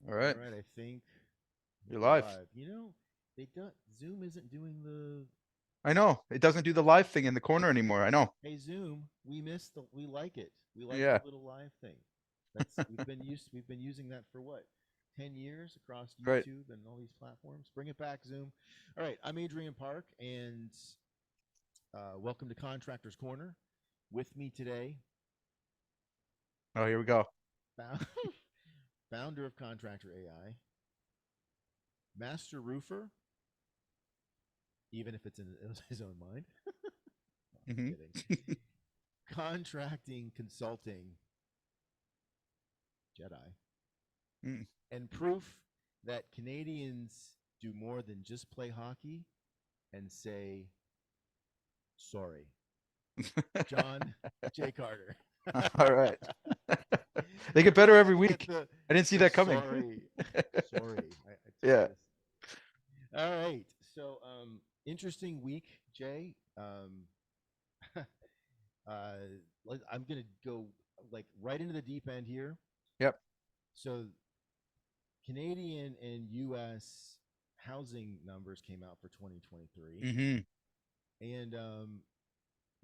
All All right. right, I think You're we're live. live. They don't. Zoom isn't doing the. I know. It doesn't do the live thing in the corner anymore. I know. Hey Zoom, we missed the. We like it. We like the Yeah. little live thing. That's We've been using that for what, 10 years across Right. YouTube and all these platforms. Bring it back, Zoom. All right, I'm Adrian Park, and welcome to Contractors Corner. With me today, Oh, here we go. found, founder of Contractor AI, master roofer, even if it's in his own mind. I'm Hmm. kidding. Contracting consulting Jedi, Mm. and proof that Canadians do more than just play hockey and say sorry. John J. Carter. All right. They You get better really every had to get week. I didn't see the that coming. sorry. Sorry. I took Yeah. this. All right. So interesting week, Jay. I'm gonna go like right into the deep end here. Yep. So Canadian and U.S. housing numbers came out for 2023, Hmm. and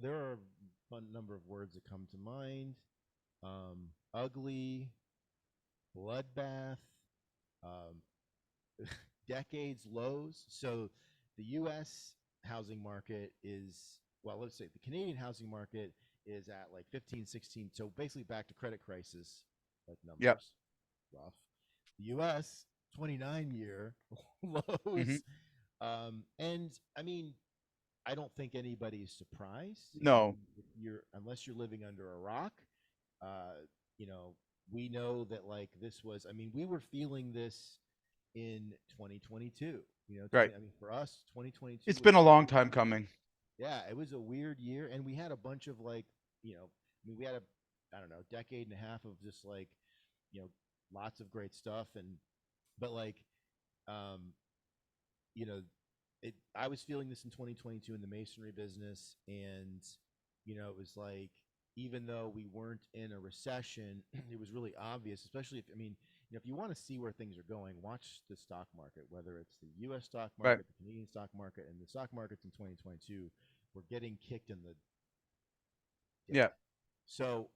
there are a fun number of words that come to mind: ugly, bloodbath, um, decades lows. So the U.S. housing market is, well, let's say the Canadian housing market is at like 15, 16. So basically back to credit crisis like Yep. numbers. Rough. The U.S. 29-year Hmm. lows. And I mean, I don't think anybody is surprised. I No. mean, if you're unless you're living under a rock, uh, you know, we know that like this was. I mean, we were feeling this in 2022. Right. I mean, for us, 2022 It's was been a a long weird time year. coming. Yeah, it was a weird year, and we had a bunch of like, I mean, we had I don't know, decade and a half of just like, you know, lots of great stuff, but like, um, you know, I was feeling this in 2022 in the masonry business, and it was like even though we weren't in a recession, it was really obvious. Especially if I mean, if you want to see where things are going, watch the stock market, whether it's the U.S. stock Right. market, the Canadian stock market, and the stock markets in 2022 were getting kicked in the dead. Yeah. So,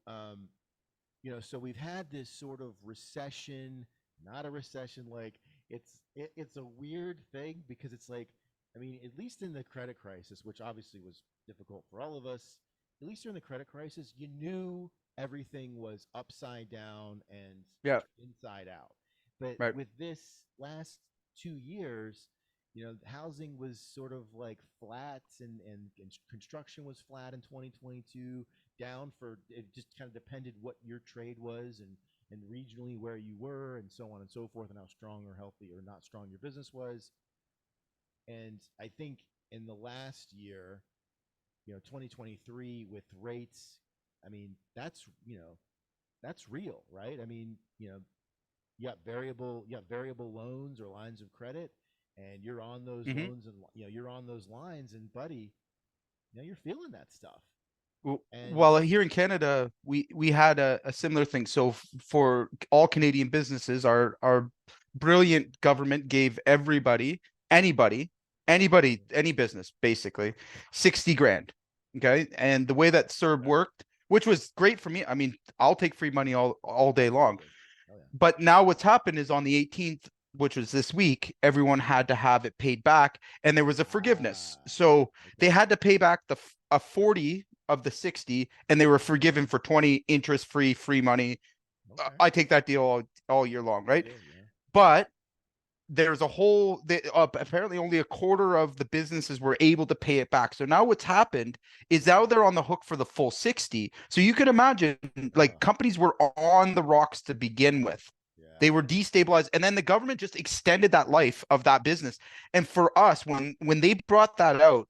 so we've had this sort of recession, not a recession. Like it's a weird thing because it's like, I mean, at least in the credit crisis, which obviously was difficult for all of us, at least during the credit crisis, you knew everything was upside down and Yeah. inside out. But Right. with this last 2 years, housing was sort of like flat, and construction was flat in 2022, down for it just kind of depended what your trade was, and regionally where you were, and so on and so forth, and how strong or healthy or not strong your business was. And I think in the last year, 2023 with rates, I mean, that's real, right? I mean, you got variable loans or lines of credit, and you're on those Hmm. loans, and you're on those lines, and buddy, you're feeling that stuff. And Well, here in Canada, we had a similar thing. So for all Canadian businesses, our brilliant government gave everybody, anybody, any business, basically, 60 grand. Okay. And the way that CERB okay, worked, which was great for me. I mean, I'll take free money all day long. absolutely, oh yeah, But now what's happened is on the 18th, which was this week, everyone had to have it paid back, and there was a forgiveness. ah, So they okay, had to pay back a 40 of the 60, and they were forgiven for 20 interest free money. okay, I take that deal all year long, you right? do, yeah, But there's a whole apparently only a quarter of the businesses were able to pay it back. So now what's happened is now they're on the hook for the full 60. So you can imagine, like, oh companies were on the rocks to begin with. yeah, They were destabilized, and then the government just extended that life of that business. And for us, when they brought that out,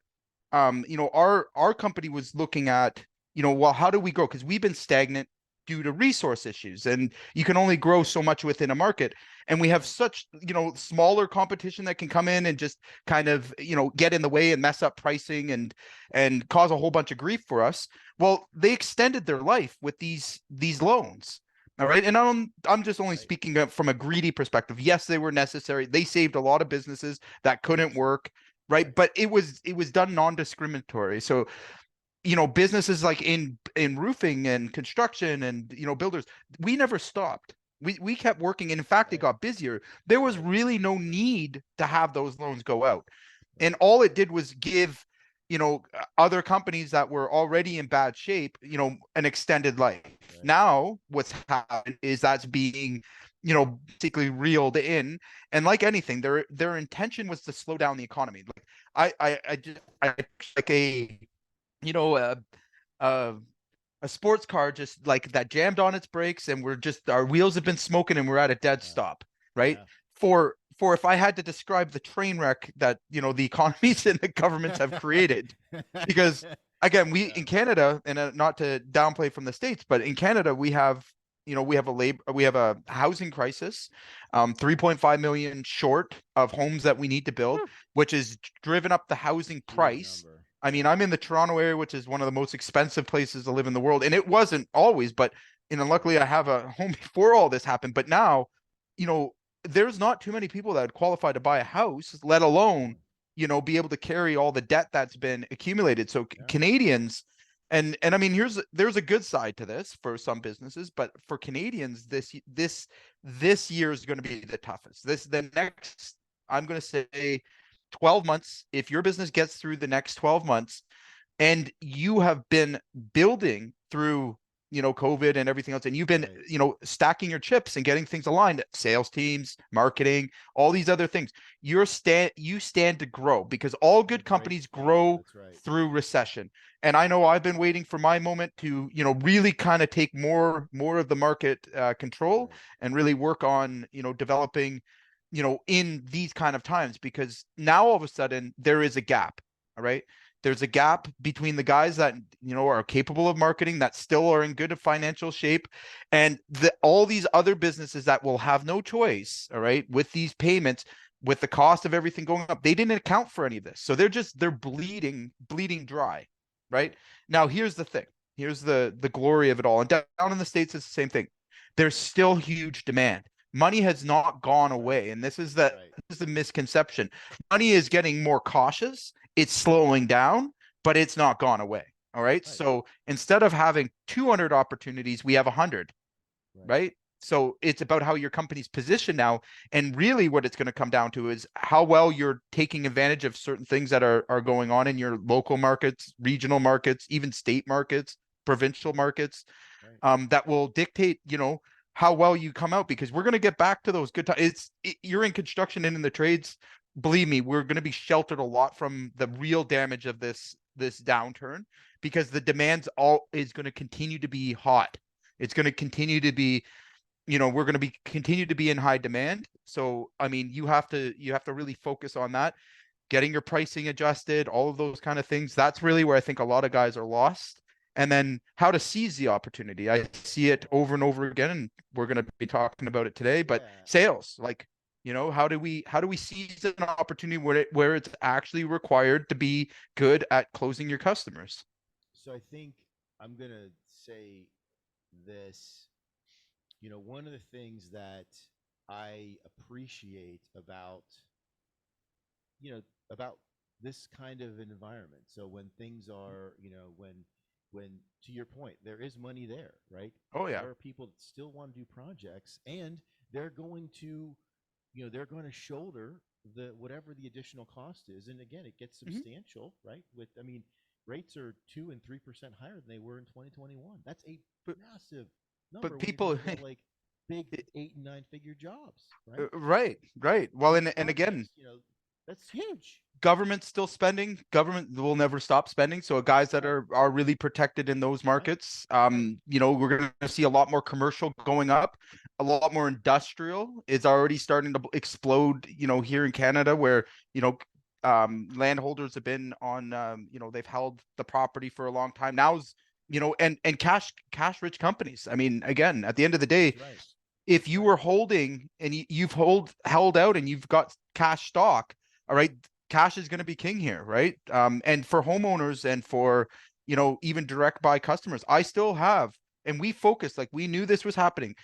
our company was looking at, well, how do we grow? Because we've been stagnant due to resource issues, and you can only grow so much within a market. And we have right, such, smaller competition that can come in and just kind of, get in the way and mess up pricing and cause a whole bunch of grief for us. Well, they extended their life with these loans. All right. And I'm just only Right. speaking from a greedy perspective. Yes, they were necessary. They saved a lot of businesses that couldn't 100%. work. Right. Right. But it was done non-discriminatory. So, businesses like in roofing and construction and, builders, we never stopped. We kept working. And in fact, it Right. got busier. There was Right. really no need to have those loans go out. And Right. all it did was give, other companies that were already in bad shape, an extended life. Right. Now, what's happened is that's being, basically reeled in. And like anything, their intention was to slow down the economy. Like I just I like you know, a a, a sports car just like that jammed on its brakes, and our wheels have been smoking, and we're at a dead Yeah. stop, right? Yeah. For if I had to describe the train wreck that the economies and the governments have created, because again, we Yeah. in Canada, and not to downplay from the States, but in Canada we have a housing crisis, 3.5 million short of homes that we need to build, which has driven up the housing Huge price. number. I mean, Yeah. I'm in the Toronto area, which is one of the most expensive places to live in the world, and it wasn't always, but Sure. luckily I have a home before all this happened. But now, you know, there's not too many people that would qualify to buy a house, let alone, No. be able to carry all the debt that's been accumulated. So Yeah. Canadians, and I mean, there's a good side to this for some businesses, but for Canadians, this year is going to be the toughest. The next, I'm going to say, 12 months. If your business gets through the next 12 months, and you have been building through COVID and everything else, and you've been Right. stacking your chips and getting things aligned, sales teams, marketing, all these other things, you stand to grow, because all In a good great companies spot. grow That's right. through recession. And I Right. know I've been waiting for my moment to really kind of take more of the market control, Right. and really work on developing in these kind of times, because now all of a sudden there is a gap. All right, there's a gap between the guys that are capable of marketing, that still are in good financial shape, and all these other businesses that will have no choice. All right, with these payments, with the cost of everything going up, they didn't account for any of this, so they're bleeding dry. Right, Right. now, here's the thing. Here's the glory of it all. And down in the States, it's the same thing. There's still huge demand. Money has not gone Right. away, and Right. this is the misconception. Money is getting more cautious, it's slowing down, but it's not gone away. All right. Right. So instead of having 200 opportunities, we have 100. Right. Right. So it's about how your company's positioned now. And really what it's going to come down to is how well you're taking advantage of certain things that are going on in your local markets, regional markets, even state markets, provincial markets, Right. that will dictate, how well you come out, because we're going to get back to those good times. You're in construction and in the trades. Believe me, we're going to be sheltered a lot from the real damage of this downturn, because the demands all is going to continue to be hot. It's going to continue to be, we're going to be continue to be in high demand. So, I mean, you have to really focus on that, getting your pricing adjusted, all of those kind of things. That's really where I think a lot of guys are lost. And then how to seize the opportunity. I see it over and over again, and we're going to be talking about it today. But Yeah. sales, like, how do we seize an opportunity where it's actually required to be good at closing your customers? So I think I'm going to say this. One of the things that I appreciate you know, about this kind of environment. So when things are, when to your point, there is money there, right? Oh yeah. There are people that still want to do projects, and they're going to, they're going to shoulder the whatever the additional cost is. And again, it gets Mhm. substantial, right? I mean, rates are 2 and 3% higher than they were in 2021. That's a But massive but number when you're people, talking about like big 8 and 9 figure jobs, right? right, right. Well, Big and again, projects, that's huge. government's still spending. Government will never stop spending. So guys that Right, are really protected in those right, markets, right, we're going to see a lot more commercial going up, a lot more industrial is already starting to explode. Here in Canada, where landholders have been on, they've held the property for a long time. Now's and cash rich companies. I mean, again, at the end of the day, that's right, if that's you right, were holding and you've held out and you've got cash stock, all right, cash is going to be king here, right? And for homeowners and for even direct buy customers, I still have and we focused, like we knew this was happening,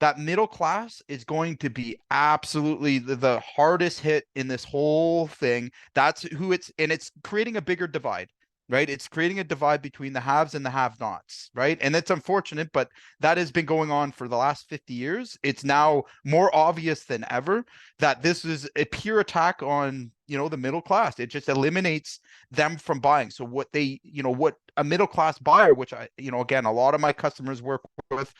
that middle class is going to be absolutely the hardest hit in this whole thing. That's who it's creating a bigger divide, right? It's creating a divide between the haves and the have-nots, right? And it's unfortunate, but that has been going on for the last 50 years. It's Right. now more obvious than ever that this is a pure attack on, the middle class. It just eliminates them from buying. So what a middle class buyer, which again, a lot of my customers work with,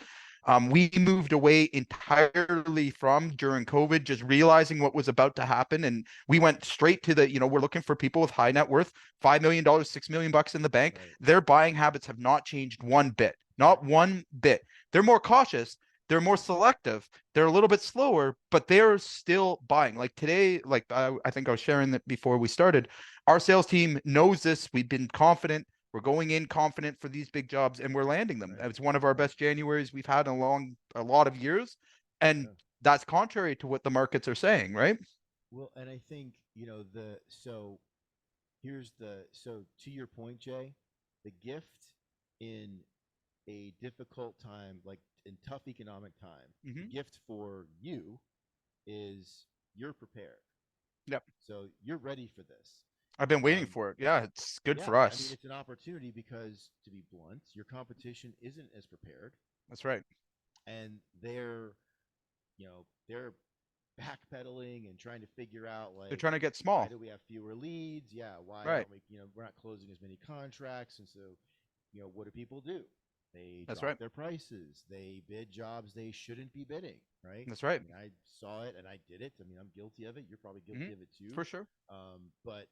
we moved away entirely from during COVID, just realizing what was about to happen. And we went straight to we're looking for people with high net worth, $5 million, $6 million in the bank. Right. Their buying habits have not changed one bit, Right. not one bit. They're more cautious. They're more selective. They're a little bit slower, but they're still buying. Like today, like I think I was sharing that before we started. Our sales team knows this. We've been confident. We're going in confident for these big jobs, and we're landing them. Right. It's one of our Right. best Januaries we've had in a lot of years, and Yeah. that's contrary to what the markets are saying, right? Well, and I think, so to your point, Jay, the gift in a difficult time, like in tough economic time, the Mm-hmm. gift for you is you're prepared. Yep. So you're ready for this. I've been waiting Um, for it. Yeah, it's good yeah, for I mean, us. it's an opportunity because, to be blunt, your competition isn't as prepared, That's right. and they're backpedaling and trying to figure out, They're like, trying to get why small. do we have fewer leads? Yeah, why Right. aren't we, we're not closing as many contracts? And so, what do people do? They That's drop right. their prices. They bid jobs they shouldn't be bidding, right? That's right. I mean, I saw it and I did it. I mean, I'm guilty of it. You're probably Mm-hmm. guilty of it too. For sure. But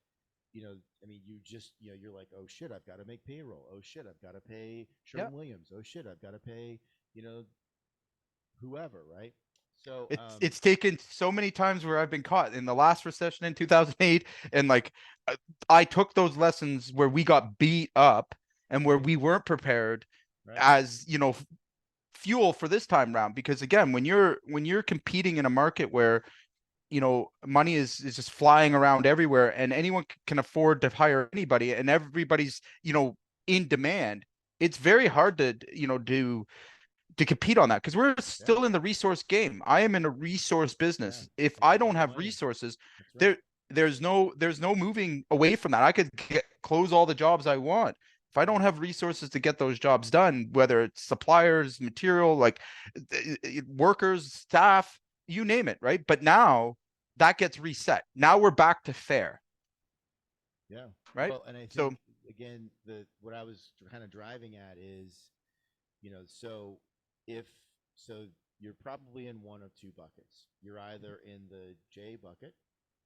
I mean, you're like, oh shit, I've got to make payroll. Oh shit, I've got to pay Yeah. Sherwin Williams. Oh shit, I've got to pay, you know, whoever, right? So, It's taken so many times where I've been caught in the last recession in 2008, and like uh, I took those lessons where we got beat up and where right, we weren't prepared right, as fuel for this time round. Because again, when you're competing in a market where money is just flying around everywhere, and anyone can afford to hire anybody, and everybody's in demand, it's very hard to do to compete on that, because we're yeah, still in the resource game. I am in a resource yeah. business. If It's I about don't the have money. resources, That's right. there there's no moving away from that. I could close all the jobs I want. If I don't Right. have resources to get those jobs done, whether it's suppliers, material, like workers, staff, you name it, right? But now that gets reset. Now we're back to fair, Yeah. right? Well, and I So think, again, the what I was kind of driving at is, so if so you're probably in one of two buckets. You're either in the J bucket,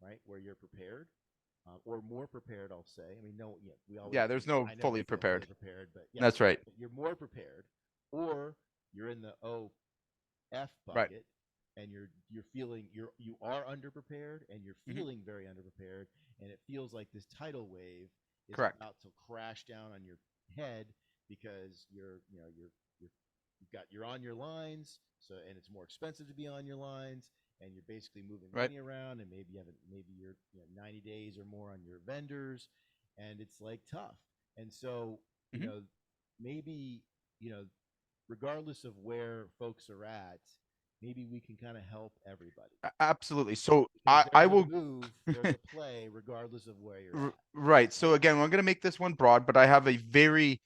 right, where you're prepared, or more prepared, I'll say. I mean, no, yeah, we always, yeah, there's no I never fully feel fully prepared. prepared, but yeah, That's right. but you're more prepared, or you're in the F Right. bucket, and you are underprepared, and you're Hmm. feeling very underprepared, and it feels like this tidal wave is Correct. about to crash down on your head because you're on your lines, so, and it's more expensive to be on your lines, and you're basically moving Right. money around, and maybe you're 90 days or more on your vendors, and it's like tough. And so, Hmm. maybe, you know regardless of where folks are at, maybe we can kind of help everybody, Absolutely. So because I there's a will. move, there's a play, regardless of where you're at, Right. right? So again, I'm going to make this one broad, but I have a very.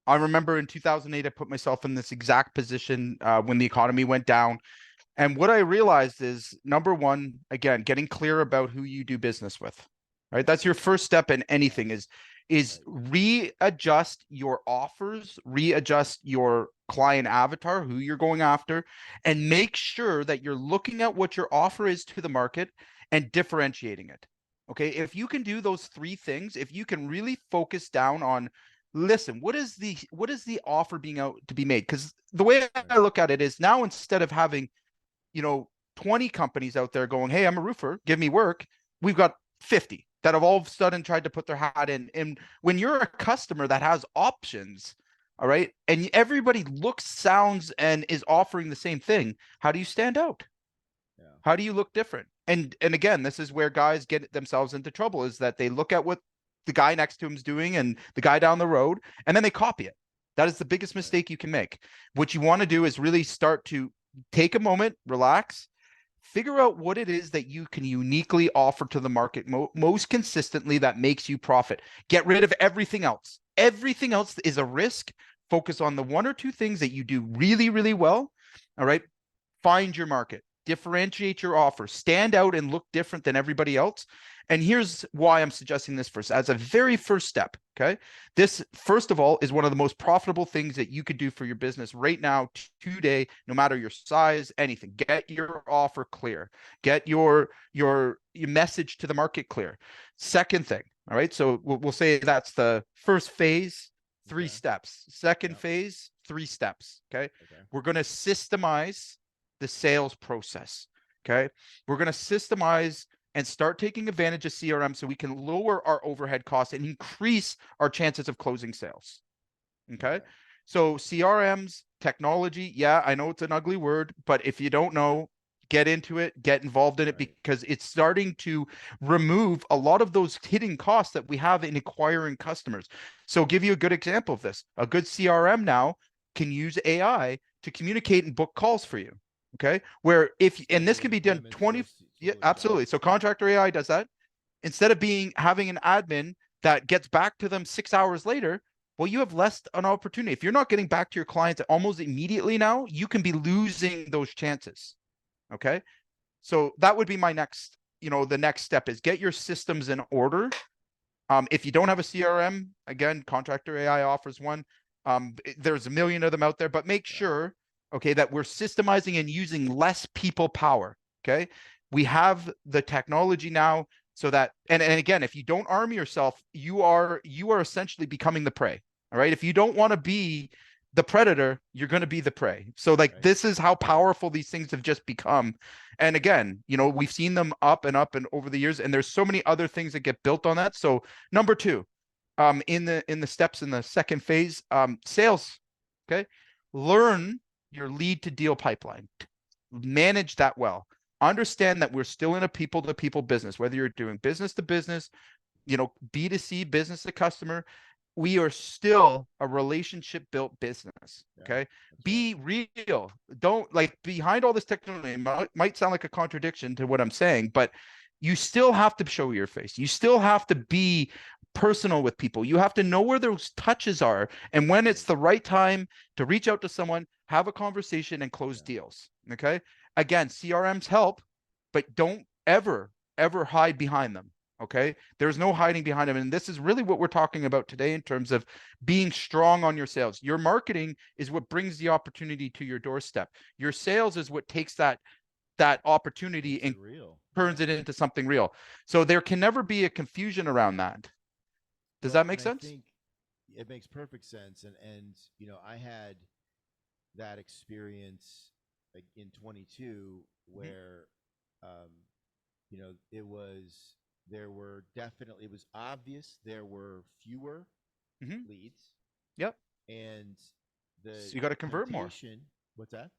I remember in 2008, I put myself in this exact position when the economy went down. And what I realized is, number one, again, getting clear about who you do business with, right? That's your first step in anything, Yes, is right, readjust your offers, readjust your client avatar, who you're going after, and make sure that you're looking at what your offer is to the market and differentiating it. Okay. If you can do those three things, if you can really focus down on, listen, what is the offer being out to be made? Because the way right, I look at it is, now instead of having 20 companies out there going, hey, I'm a roofer, give me work, we've got 50 that have all of a sudden tried to put their hat in. And when you're a customer that has options, all right, and everybody looks, sounds, and is offering the same thing, how do you stand out? yeah, How do you look different? And again, this is where guys get themselves into trouble, is that they look at what the guy next to him is doing and the guy down the road, and then they copy it. That is the biggest Right. mistake you can make. What you want to do is really start to take a moment, relax, figure out what it is that you can uniquely offer to the market most consistently that makes you profit. Get rid of everything else. Everything else is a risk. Focus on the one or two things that you do really, really well. All right. Find your market, differentiate your offer, stand out and look different than everybody else. And here's why I'm suggesting this first as a very first step. Okay. This, first of all, is one of the most profitable things that you could do for your business right now, today, no matter your size, anything. Get your offer clear, get your message to the market clear. Second thing. All right. So we'll say that's the first phase, 3 Okay. steps. Second Yep. phase, 3 steps. Okay. Okay. We're going to systemize the sales process. Okay. We're going to systemize and start taking advantage of CRM so we can lower our overhead costs and increase our chances of closing sales. Okay. So CRMs, technology, yeah, I know it's an ugly word, but if you don't know, get into it, get involved in it, Right. because it's starting to remove a lot of those hidden costs that we have in acquiring customers. So I'll give you a good example of this. A good CRM now can use AI to communicate and book calls for you. Okay. Where if, and this can Scheduling be done appointments, 20, those yeah, sort of stuff. absolutely. So contractor AI does that. Instead of having an admin that gets back to them 6 hours later, well, you have less an opportunity. If you're not getting back to your clients almost immediately now, you can be losing those chances. Okay. So that would be my next, the next step is get your systems in order. If you don't have a CRM, again, Contractor AI offers one. There's a million of them out there, but make Yeah. sure, okay, that we're systemizing and using less people power. Okay. We have the technology now so that, and again, if you don't arm yourself, you are essentially becoming the prey. All right. If you don't want to be the predator, you're going to be the prey. So like, Right. this is how powerful these things have just become. And again, we've seen them up and over the years, and there's so many other things that get built on that. So number 2, in the steps in the second phase, sales. Okay. Learn your lead to deal pipeline. Manage that well. Understand that we're still in a people to people business, whether you're doing business to business, B2C, business to customer, we are still a relationship built business. Yeah. Okay. That's right. Be real. Don't, like, behind all this technology, it might sound like a contradiction to what I'm saying, but you still have to show your face. You still have to be personal with people. You have to know where those touches are and when it's Right. the right time to reach out to someone, have a conversation, and close Yeah. deals. Okay. Again, CRMs help, but don't ever hide behind them. Okay. There's no hiding behind them. And this is really what we're talking about today in terms of being strong on your sales. Your marketing is what brings the opportunity to your doorstep. Your sales is what takes that opportunity Makes and it real. turns Yeah. it into something real. So there can never be a confusion around that. Does Well, that and make I sense? think it makes perfect sense. And I had that experience like in 22 Mm-hmm. where, um, it was there were definitely it was obvious there were fewer Mm-hmm. leads, Yep. and the So you got to convert more. temptation. What's that?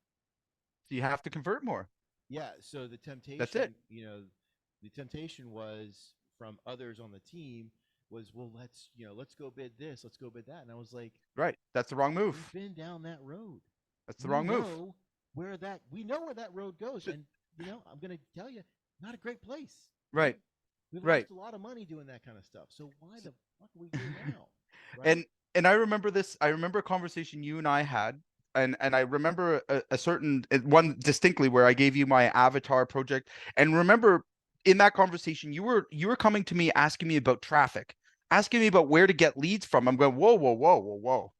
So you have to convert more. Yeah. So That's it. the temptation was from others on the team was, well, let's go bid this, let's go bid that, and I was like, Right. That's the wrong we've move. been down that road. That's the We wrong move. know we know where that road goes, and I'm going to tell you, not a great place, right? Right. We Right. lost a lot of money doing that kind of stuff. So why the fuck are we here now, right? and and I remember this. I remember a conversation you and I had, and I remember a certain one distinctly where I gave you my avatar project. And remember, in that conversation, you were coming to me asking me about traffic, asking me about where to get leads from. I'm going, whoa, whoa, whoa, whoa, whoa.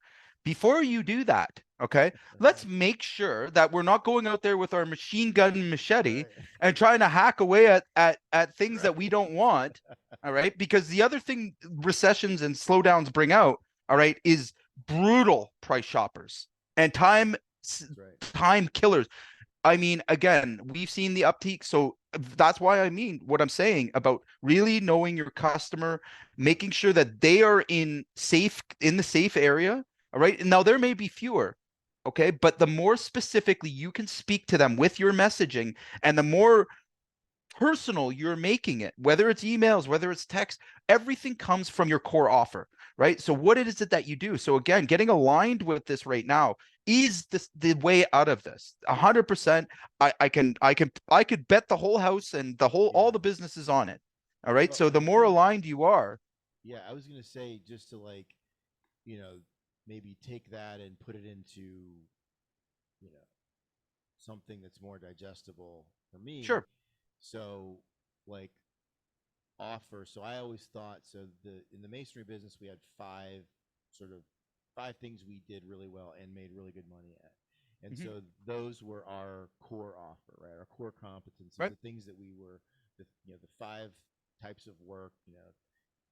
Before you do that, okay, let's make sure that we're not going out there with our machine gun and machete Right. and trying to hack away at things that we Right. don't want. All right. Because the other thing recessions and slowdowns bring out, all right, is brutal price shoppers and Yeah, that's right. time killers. I mean, again, we've seen the uptick. So that's why I mean what I'm saying about really knowing your customer, making sure that they are in the safe area. All right. And now there may be fewer. Okay. But the more specifically you can speak to them with your messaging, and the more personal you're making it, whether it's emails, whether it's text, everything comes from your core offer, right? So what is it that you do? So again, getting aligned with this right now is this the way out of this. 100%. I could bet the whole house and the whole all Yeah. the businesses on it. All right. Well, So and the I more think, aligned you are, yeah, I was gonna say just to like, you know, maybe take that and put it into, you know, something that's more digestible for me. sure. So, like, offer. So I always thought so the in the masonry business we had sort of five things we did really well and made really good money at. And Mhm. so those were our core offer, right? Our core competencies, Right. the things that we were the five types of work,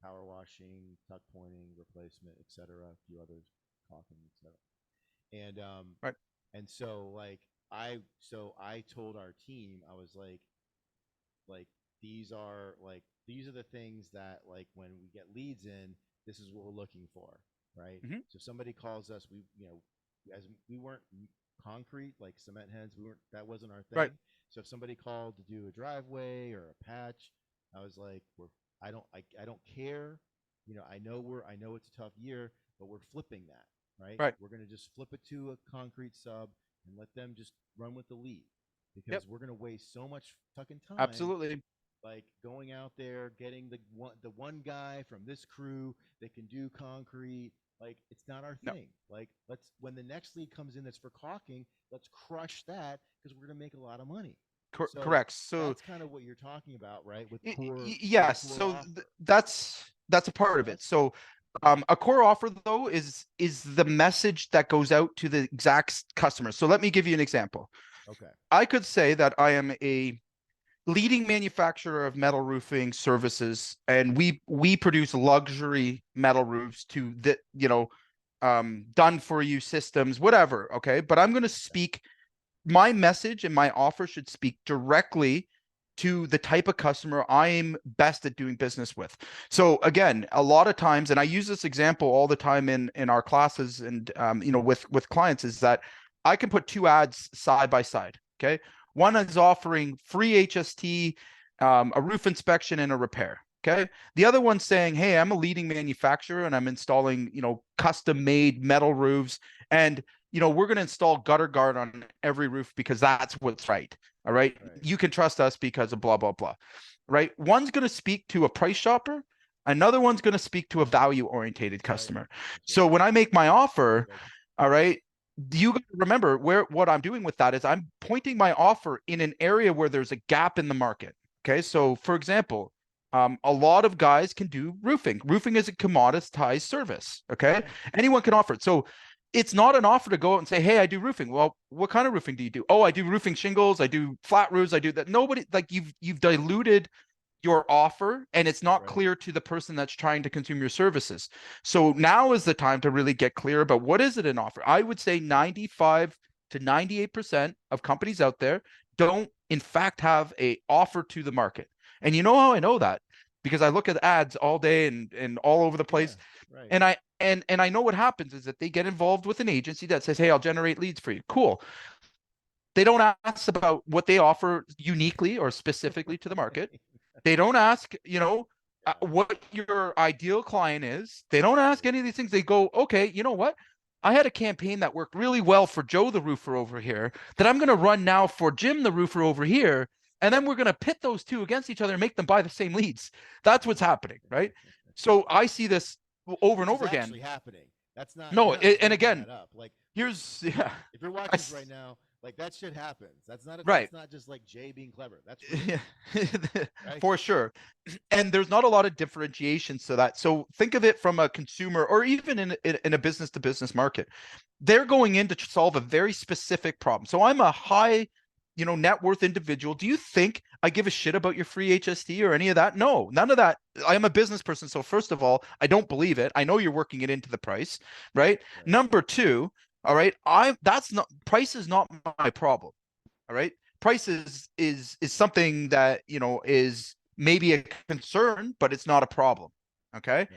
power washing, tuck pointing, replacement, etc., a few others, caulking, etc. Right. And so I told our team, I was like these are the things that like when we get leads in, this is what we're looking for, right? Mhm. So if somebody calls us, as we weren't concrete like cement heads, we weren't that wasn't our Right. thing. So if somebody called to do a driveway or a patch, I was like, I don't care. I know it's a tough year, but we're flipping that, right? Right. We're gonna just flip it to a concrete sub and let them just run with the lead Yep. because we're going to waste so much fucking time Absolutely. like going out there getting the one guy from this crew that can do concrete. Like it's not our No. thing. Like let's when the next lead comes in that's for caulking, let's crush that because we're going to make a lot of money. So Correct. So that's kind of what you're talking about, right? With your yes, core so offer. that's a part So of it. that's So a core offer though is the message that goes out to the exact customer. So let me give you an example. okay. I could say that I am a leading manufacturer of metal roofing services, and we produce luxury metal roofs to the done for you systems, whatever. Okay, but I'm going to Okay. speak my message and my offer should speak directly to the type of customer I'm best at doing business with. So again, a lot of times, and I use this example all the time in our classes and with clients, is that I can put two ads side by side. Okay, one is offering free HST, a roof inspection, and a repair. Okay. The other one's saying, hey, I'm a leading manufacturer and I'm installing, custom made metal roofs. And we're going to install gutter guard on every roof because that's what's right. All right. Right. You can trust us because of blah, blah, blah. Right. One's going to speak to a price shopper. Another one's going to speak to a value orientated That's right. customer. That's So right. when I make my offer, Like all right, you got to remember what I'm doing with that is I'm pointing my offer in an area where there's a gap in the market. Okay. So for example, a lot of guys can do roofing. Roofing is a commoditized service. Okay. yeah. Anyone can offer it. So it's not an offer to go out and say, hey, I do roofing. Well, what kind of roofing do you do? Oh, I do roofing shingles. I do flat roofs. I do that. Nobody like you've diluted your offer and it's not Right. clear to the person that's trying to consume your services. So now is the time to really get clear about what is it an offer. I would say 95 to 98% of companies out there don't in fact have a offer to the market. And you know how I know that? Because I look at ads all day and all over the Yeah. place. Right. And I know what happens is that they get involved with an agency that says, hey, I'll generate leads for you. Cool. They don't ask about what they offer uniquely or specifically to the market. right. They don't ask, Yeah. what your ideal client is. They don't ask Right. any of these things. They go, okay, you know what? I had a campaign that worked really well for Joe the roofer over here that I'm going to run now for Jim the roofer over here. And then we're going to pit those two against each other and make them buy the same leads. That's what's happening, right? So I see this over and This is over again. actually happening. That's not No, you're not and making again, that up. Like here's like yeah, if you're I watching this right now, like that shit happens. right. That's not just like Jay being clever. That's real, right? For sure. And there's not a lot of differentiation to that. So think of it from a consumer or even in a business to business market. They're going in to solve a very specific problem. So I'm a high, net worth individual. Do you think I give a shit about your free HST or any of that? No, none of that. I am a business person. So first of all, I don't believe it. I know you're working it into the price, right? Right. Number two, all right, that's not price is not my problem. All right. Price is something that, is maybe a concern, but it's not a problem. Okay. Right.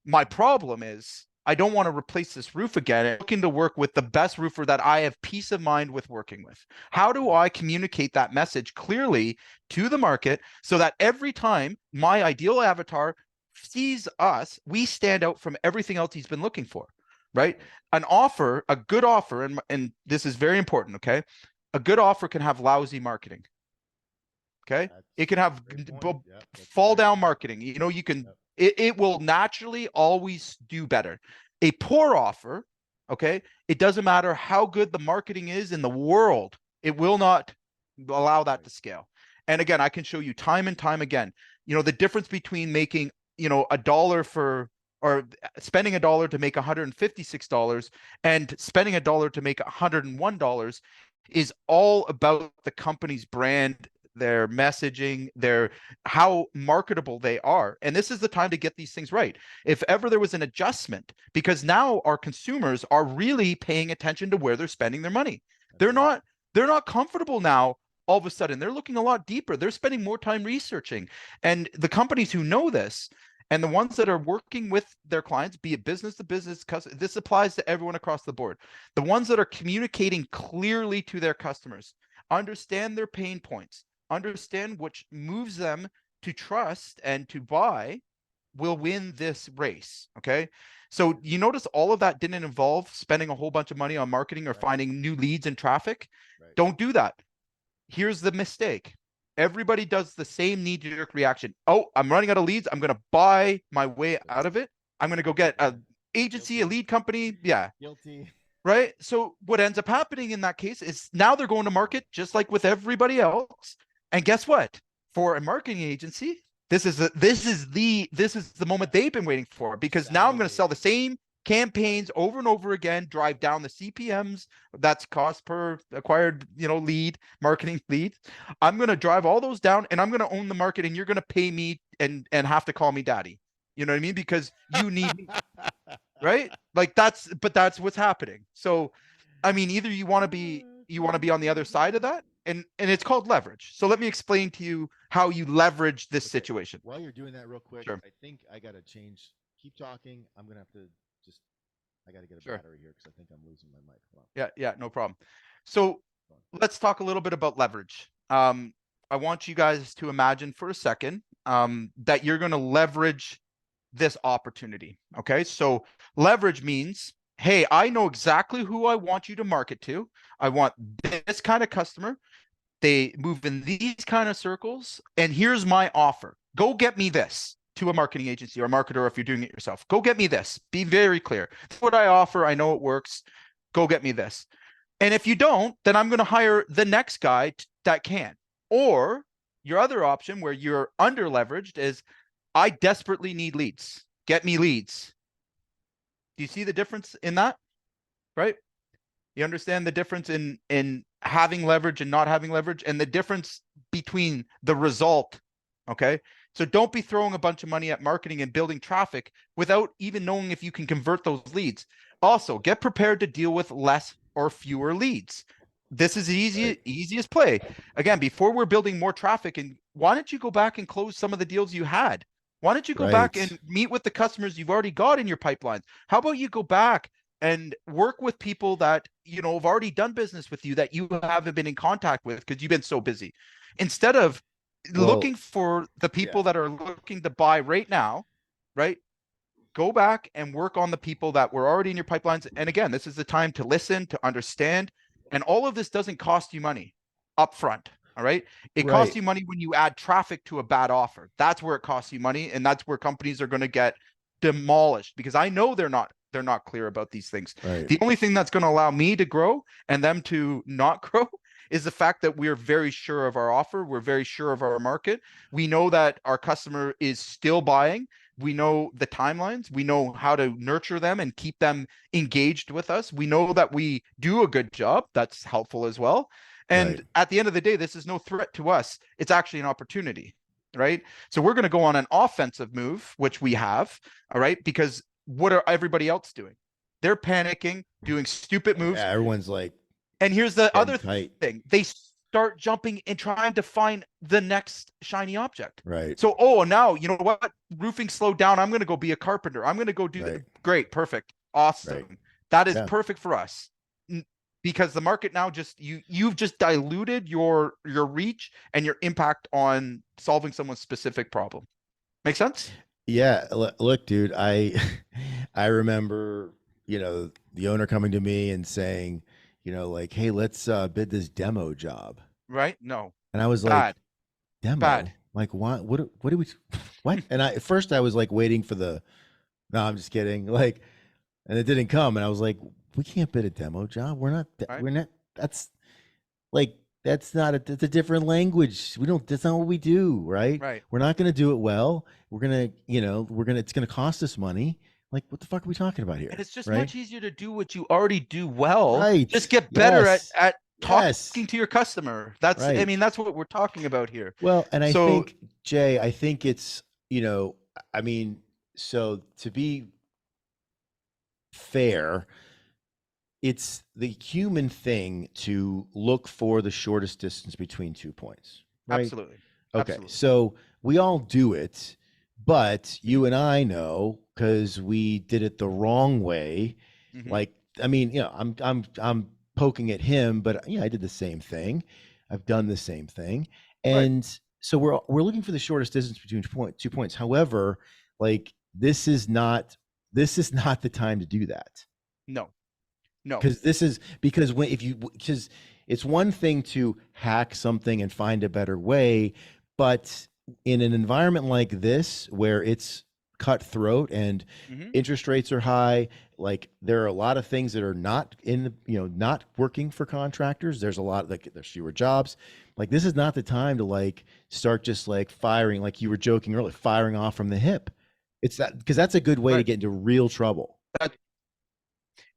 My problem is I don't want to replace this roof again. I'm looking to work with the best roofer that I have peace of mind with working with. How do I communicate that message clearly to the market so that every time my ideal avatar sees us, we stand out from everything else he's been looking for, right? An offer, a good offer, and this is very important, okay? A good offer can have lousy marketing. Okay. It can have Yep, that's a fall great down point. marketing. You know, you can, Yep. it will naturally always do better. A poor offer, okay, it doesn't matter how good the marketing is in the world, it will not allow that Right. to scale. And again, I can show you time and time again, you know, the difference between making, you know, a dollar for, or spending a dollar to make $156 and spending a dollar to make $101 is all about the company's brand, their messaging, their how marketable they are. And this is the time to get these things right. If ever there was an adjustment, because now our consumers are really paying attention to where they're spending their money. That's They're right. not they're not comfortable now all of a sudden. They're looking a lot deeper. They're spending more time researching. And the companies who know this and the ones that are working with their clients, be it business to business, this applies to everyone across the board. The ones that are communicating clearly to their customers, understand their pain points, understand which moves them to trust and to buy, will win this race. Okay. So you notice all of that didn't involve spending a whole bunch of money on marketing or Right. finding new leads and traffic. Right. Don't do that. Here's the mistake. Everybody does the same knee-jerk reaction. Oh, I'm running out of leads. I'm going to buy my way Yep. out of it. I'm going to go get a agency, a Guilty. lead company. Yeah. Guilty. Right. So what ends up happening in that case is now they're going to market just like with everybody else. And guess what? For a marketing agency, this is the moment they've been waiting for, because now I'm going to sell the Salivating. same campaigns over and over again, drive down the CPMs, that's cost per acquired, you know, lead, marketing lead. I'm going to drive all those down and I'm going to own the market, and you're going to pay me and have to call me daddy. You know what I mean? Because you need me, right? Like that's what's happening. So, I mean, either you want to be on the other side of that, and it's called leverage. So let me explain to you how you leverage this Okay. situation. While you're doing that real quick, Sure. I think I got to change. Keep talking. I'm going to have to just, I got to get a Sure. battery here because I think I'm losing my mic. Hold Yeah, yeah, no problem. So on. let's talk a little bit about leverage. I want you guys to imagine for a second that you're going to leverage this opportunity. Okay. So leverage means, hey, I know exactly who I want you to market to. I want this kind of customer. They move in these kind of circles. And here's my offer. Go get me this, to a marketing agency or marketer, if you're doing it yourself. Go get me this. Be very clear. That's what I offer. I know it works. Go get me this. And if you don't, then I'm going to hire the next guy that can. Or your other option, where you're under leveraged, is I desperately need leads. Get me leads. Do you see the difference in that? Right? You understand the difference in having leverage and not having leverage, and the difference between the result. Okay. So don't be throwing a bunch of money at marketing and building traffic without even knowing if you can convert those leads. Also, get prepared to deal with less or fewer leads. This is Right. easiest play. Again, before we're building more traffic, and why don't you go back and close some of the deals you had? Why don't you go back Right. and meet with the customers you've already got in your pipelines? How about you go back and work with people that, you know, have already done business with you that you haven't been in contact with because you've been so busy, instead of Well, looking for the yeah. people that are looking to buy right now. Right? Go back and work on the people that were already in your pipelines. And again, this is the time to listen, to understand. And all of this doesn't cost you money upfront. All right. It costs Right. you money when you add traffic to a bad offer. That's where it costs you money. And that's where companies are going to get demolished, because I know they're not clear about these things. Right. The only thing that's going to allow me to grow and them to not grow is the fact that we're very sure of our offer. We're very sure of our market. We know that our customer is still buying. We know the timelines. We know how to nurture them and keep them engaged with us. We know that we do a good job. That's helpful as well. Right. And at the end of the day, this is no threat to us. It's actually an opportunity, right? So we're going to go on an offensive move, which we have, all right? Because what are everybody else doing? They're panicking, doing stupid moves. Yeah. Everyone's like And here's the getting other tight. thing. start jumping and trying to find the next shiny object. Right. So, oh, now you know what? Roofing slowed down. I'm going to go be a carpenter. I'm going to go do Right. that. Great, perfect, Right. awesome. That is Yeah. perfect for us because the market now just you've just diluted your reach and your impact on solving someone's specific problem. Make sense? Yeah. Look, dude, I I remember, the owner coming to me and saying, like, hey, let's bid this demo job. Right? No, And I was like, bad, bad. demo? Like what do we what? And at first I was like waiting for the no, I'm just kidding. Like, and it didn't come. And I was like, we can't bid a demo job. Right? We're not, that's like, that's a different language. That's not what we do. Right. Right. We're not going to do it well. It's going to cost us money. Like, what the fuck are we talking about And here? it's just Right. much easier to do what you already do well. Just Right. get better at Yes. Yes. talking to your customer. That's I Right. mean, that's what we're talking about here. Well, and I So think, Jay, I think it's, I mean, so to be fair, it's the human thing to look for the shortest distance between 2 points, right? absolutely. Okay, Absolutely. so we all do it, but you and I know because we did it the wrong way. Hmm. Like, I mean, I'm poking at him, but yeah, I did the same thing. I've done the same thing, Right. and so we're looking for the shortest distance between 2 points. However, like this is not the time to do that No. No. because because it's one thing to hack something and find a better way, but in an environment like this where it's cutthroat and Hmm. interest rates are high, like there are a lot of things that are not not working for contractors. There's a lot, like there's fewer jobs. Like, this is not the time to like start just like firing, like you were joking earlier, firing off from the hip. It's that, because that's a good way to Right. get into real trouble. That,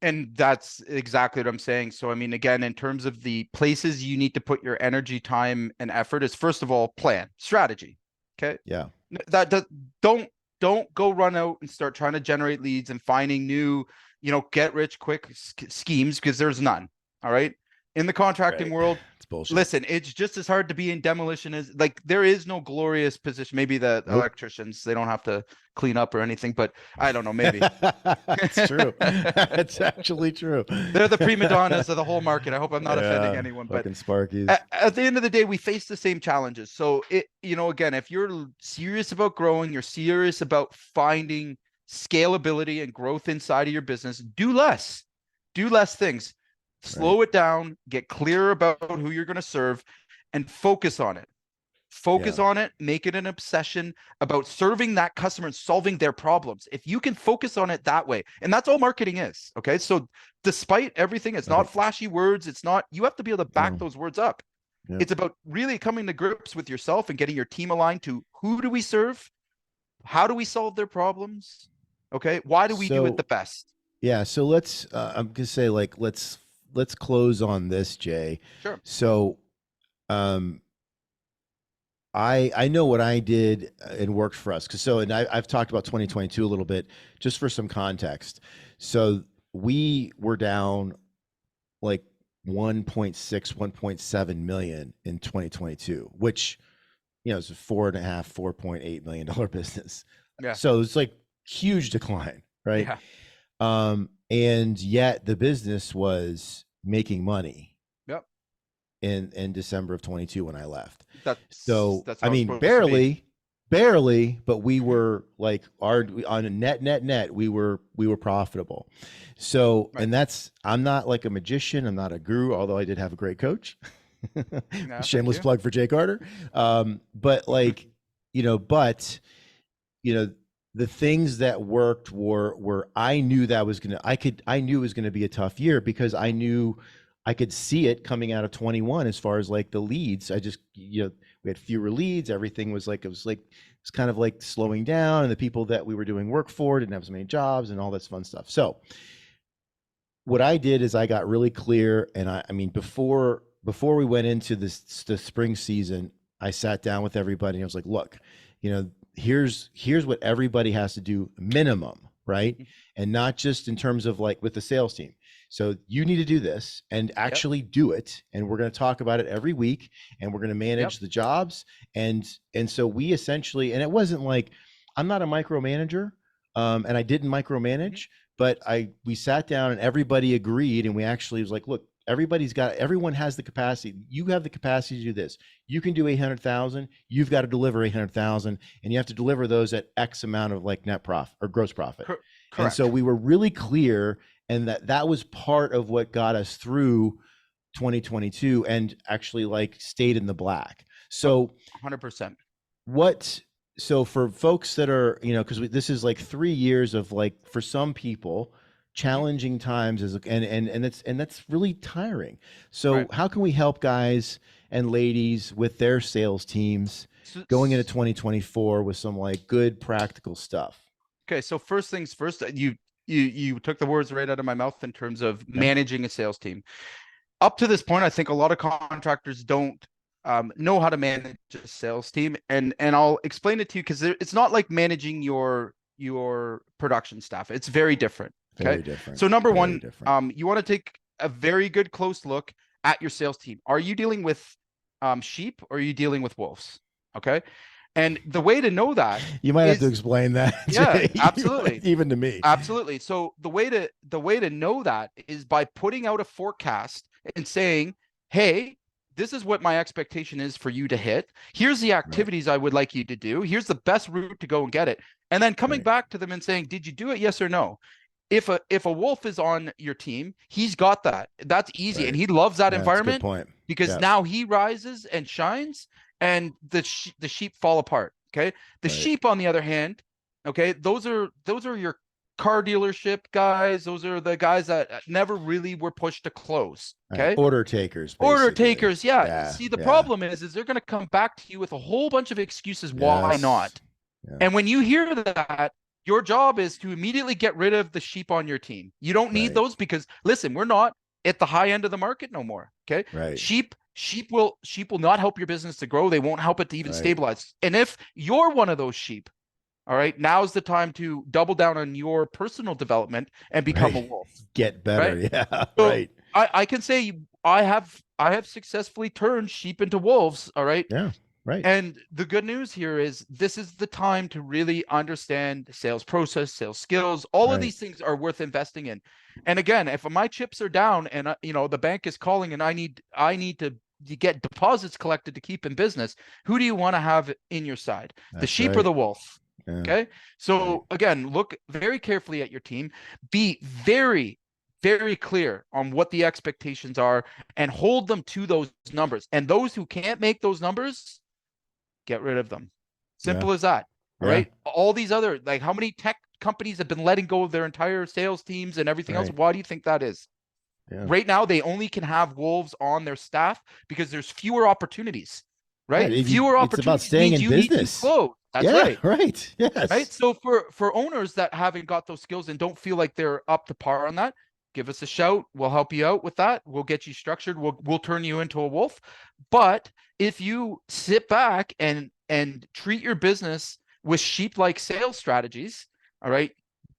and that's exactly what I'm saying. So, I mean, again, in terms of the places you need to put your energy, time, and effort is first of all, plan, strategy. Okay. Yeah. That does don't don't go run out and start trying to generate leads and finding new, get rich quick schemes because there's none. All right. In the contracting Right. world, It's bullshit. listen, it's just as hard to be in demolition as like there is no glorious position. Maybe the Nope. electricians, they don't have to clean up or anything, but I don't know, maybe. It's true. It's actually true. They're the prima donnas of the whole market. I hope I'm not offending Yeah, anyone, but fucking Sparkies. at the end of the day, we face the same challenges. So again, if you're serious about growing, you're serious about finding scalability and growth inside of your business, do less things, Right. slow it down, get clear about who you're going to serve and focus on it. Focus Yeah. on it, make it an obsession about serving that customer and solving their problems. If you can focus on it that way, and that's all marketing is. Okay. So despite everything, it's Right. not flashy words. It's not, you have to be able to back No. those words up. Yeah. It's about really coming to grips with yourself and getting your team aligned to who do we serve? How do we solve their problems? Okay. Why do we do it the So best? yeah, so let's I'm gonna say, like, let's close on this, Jay. Sure. So um I know what I did and worked for us. And I've talked about 2022 a little bit just for some context. So we were down like 1.6, 1.7 million in 2022, which, it's a 4.5, $4.8 million business. Yeah. So it's like huge decline, right? Yeah. And yet the business was making money Yep. in December of 22 when I left. That's So, that's I how it's mean, supposed to be. barely, but we Mhm. were like on a net, we were profitable. So, Right. and I'm not like a magician. I'm not a guru, although I did have a great coach. Yeah. Thank Shameless you. plug for Jay Carter. But like, but you know, the things that worked were I knew that was gonna I knew it was gonna be a tough year because I knew I could see it coming out of 21 as far as like the leads. I just we had fewer leads. Everything was like it's kind of like slowing down, and the people that we were doing work for didn't have as many jobs and all this fun stuff. So what I did is I got really clear, and I mean before we went into the spring season, I sat down with everybody and I was like, look, here's what everybody has to do minimum, right? Mhm. And not just in terms of like with the sales team. So you need to do this and Yep. actually do it. And we're going to talk about it every week, and we're going to Yep. manage the jobs. And so we essentially, and it wasn't like, I'm not a micromanager, and I didn't Mhm. micromanage, but we sat down and everybody agreed, and we actually was like, look, everyone has the capacity. You have the capacity to do this. You can do 800,000. You've got to deliver 800,000, and you have to deliver those at X amount of like net profit or gross profit. And so Correct. we were really clear, and that was part of what got us through 2022 and actually like stayed in the black. Oh, So 100%. what so for folks that are, because this is like 3 years of, like, for some people, Mhm. challenging times, and that's really tiring. So Right. how can we help guys and ladies with their sales teams So, going into 2024 with some like good practical stuff? okay, so first things first, you took the words right out of my mouth in terms of Okay. managing a sales team. Up to this point, I think a lot of contractors don't know how to manage a sales team, and I'll explain it to you because it's not like managing your production staff. It's very different. Okay, Very different. so number Very one, different. you want to take a very good close look at your sales team. Are you dealing with sheep or are you dealing with wolves? Okay, and the way to know that You might have to is, explain that yeah, absolutely. even to me. Absolutely. So the way to know that is by putting out a forecast and saying, "Hey, this is what my expectation is for you to hit. Here's the Right. activities I would like you to do. Here's the best route to go and get it." And then coming Right. back to them and saying, "Did you do it? Yes or no?" If a wolf is on your team, he's got that. That's easy, and Right. he loves that Yeah, that's a good environment point. because Yeah. now he rises and shines, and the sheep fall apart. Okay, the Right. sheep, on the other hand, okay, those are your car dealership guys. Those are the guys that never really were pushed to close. Right. Okay, Order takers, order basically. takers. Yeah. Yeah. See, the Yeah. problem is they're going to come back to you with a whole bunch of excuses why Yes. not. Yeah. And when you hear that, your job is to immediately get rid of the sheep on your team. You don't need Right. those because, listen, we're not at the high end of the market no more. Okay. Right. Sheep will not help your business to grow. They won't help it to even Right. stabilize. And if you're one of those sheep, all right, now's the time to double down on your personal development and become a Right. wolf. Get better. Right. Yeah. So Right. I can say I have successfully turned sheep into wolves. All right. Yeah. Right. And the good news here is this is the time to really understand sales process, sales skills. All of Right. these things are worth investing in. And again, if my chips are down and the bank is calling and I need to get deposits collected to keep in business, who do you want to have in your side? The That's sheep or right. the wolf? Yeah. Okay. Right. So again, look very carefully at your team. Be very, very clear on what the expectations are and hold them to those numbers. And those who can't make those numbers, get rid of them. Yeah. Simple as that. All Yeah. right. All these other, like, how many tech companies have been letting go of their entire sales teams and everything else? Right. Why do you think that is? Yeah. Right now, they only can have wolves on their staff because there's fewer opportunities, Right. right? Fewer It's about opportunities staying means in you need to business. close. That's Yeah. right. Right. Right. Yes. So for owners that haven't got those skills and don't feel like they're up to par on that, give us a shout. We'll help you out with that. We'll get you structured. We'll turn you into a wolf. But if you sit back and treat your business with sheep-like sales strategies, all right,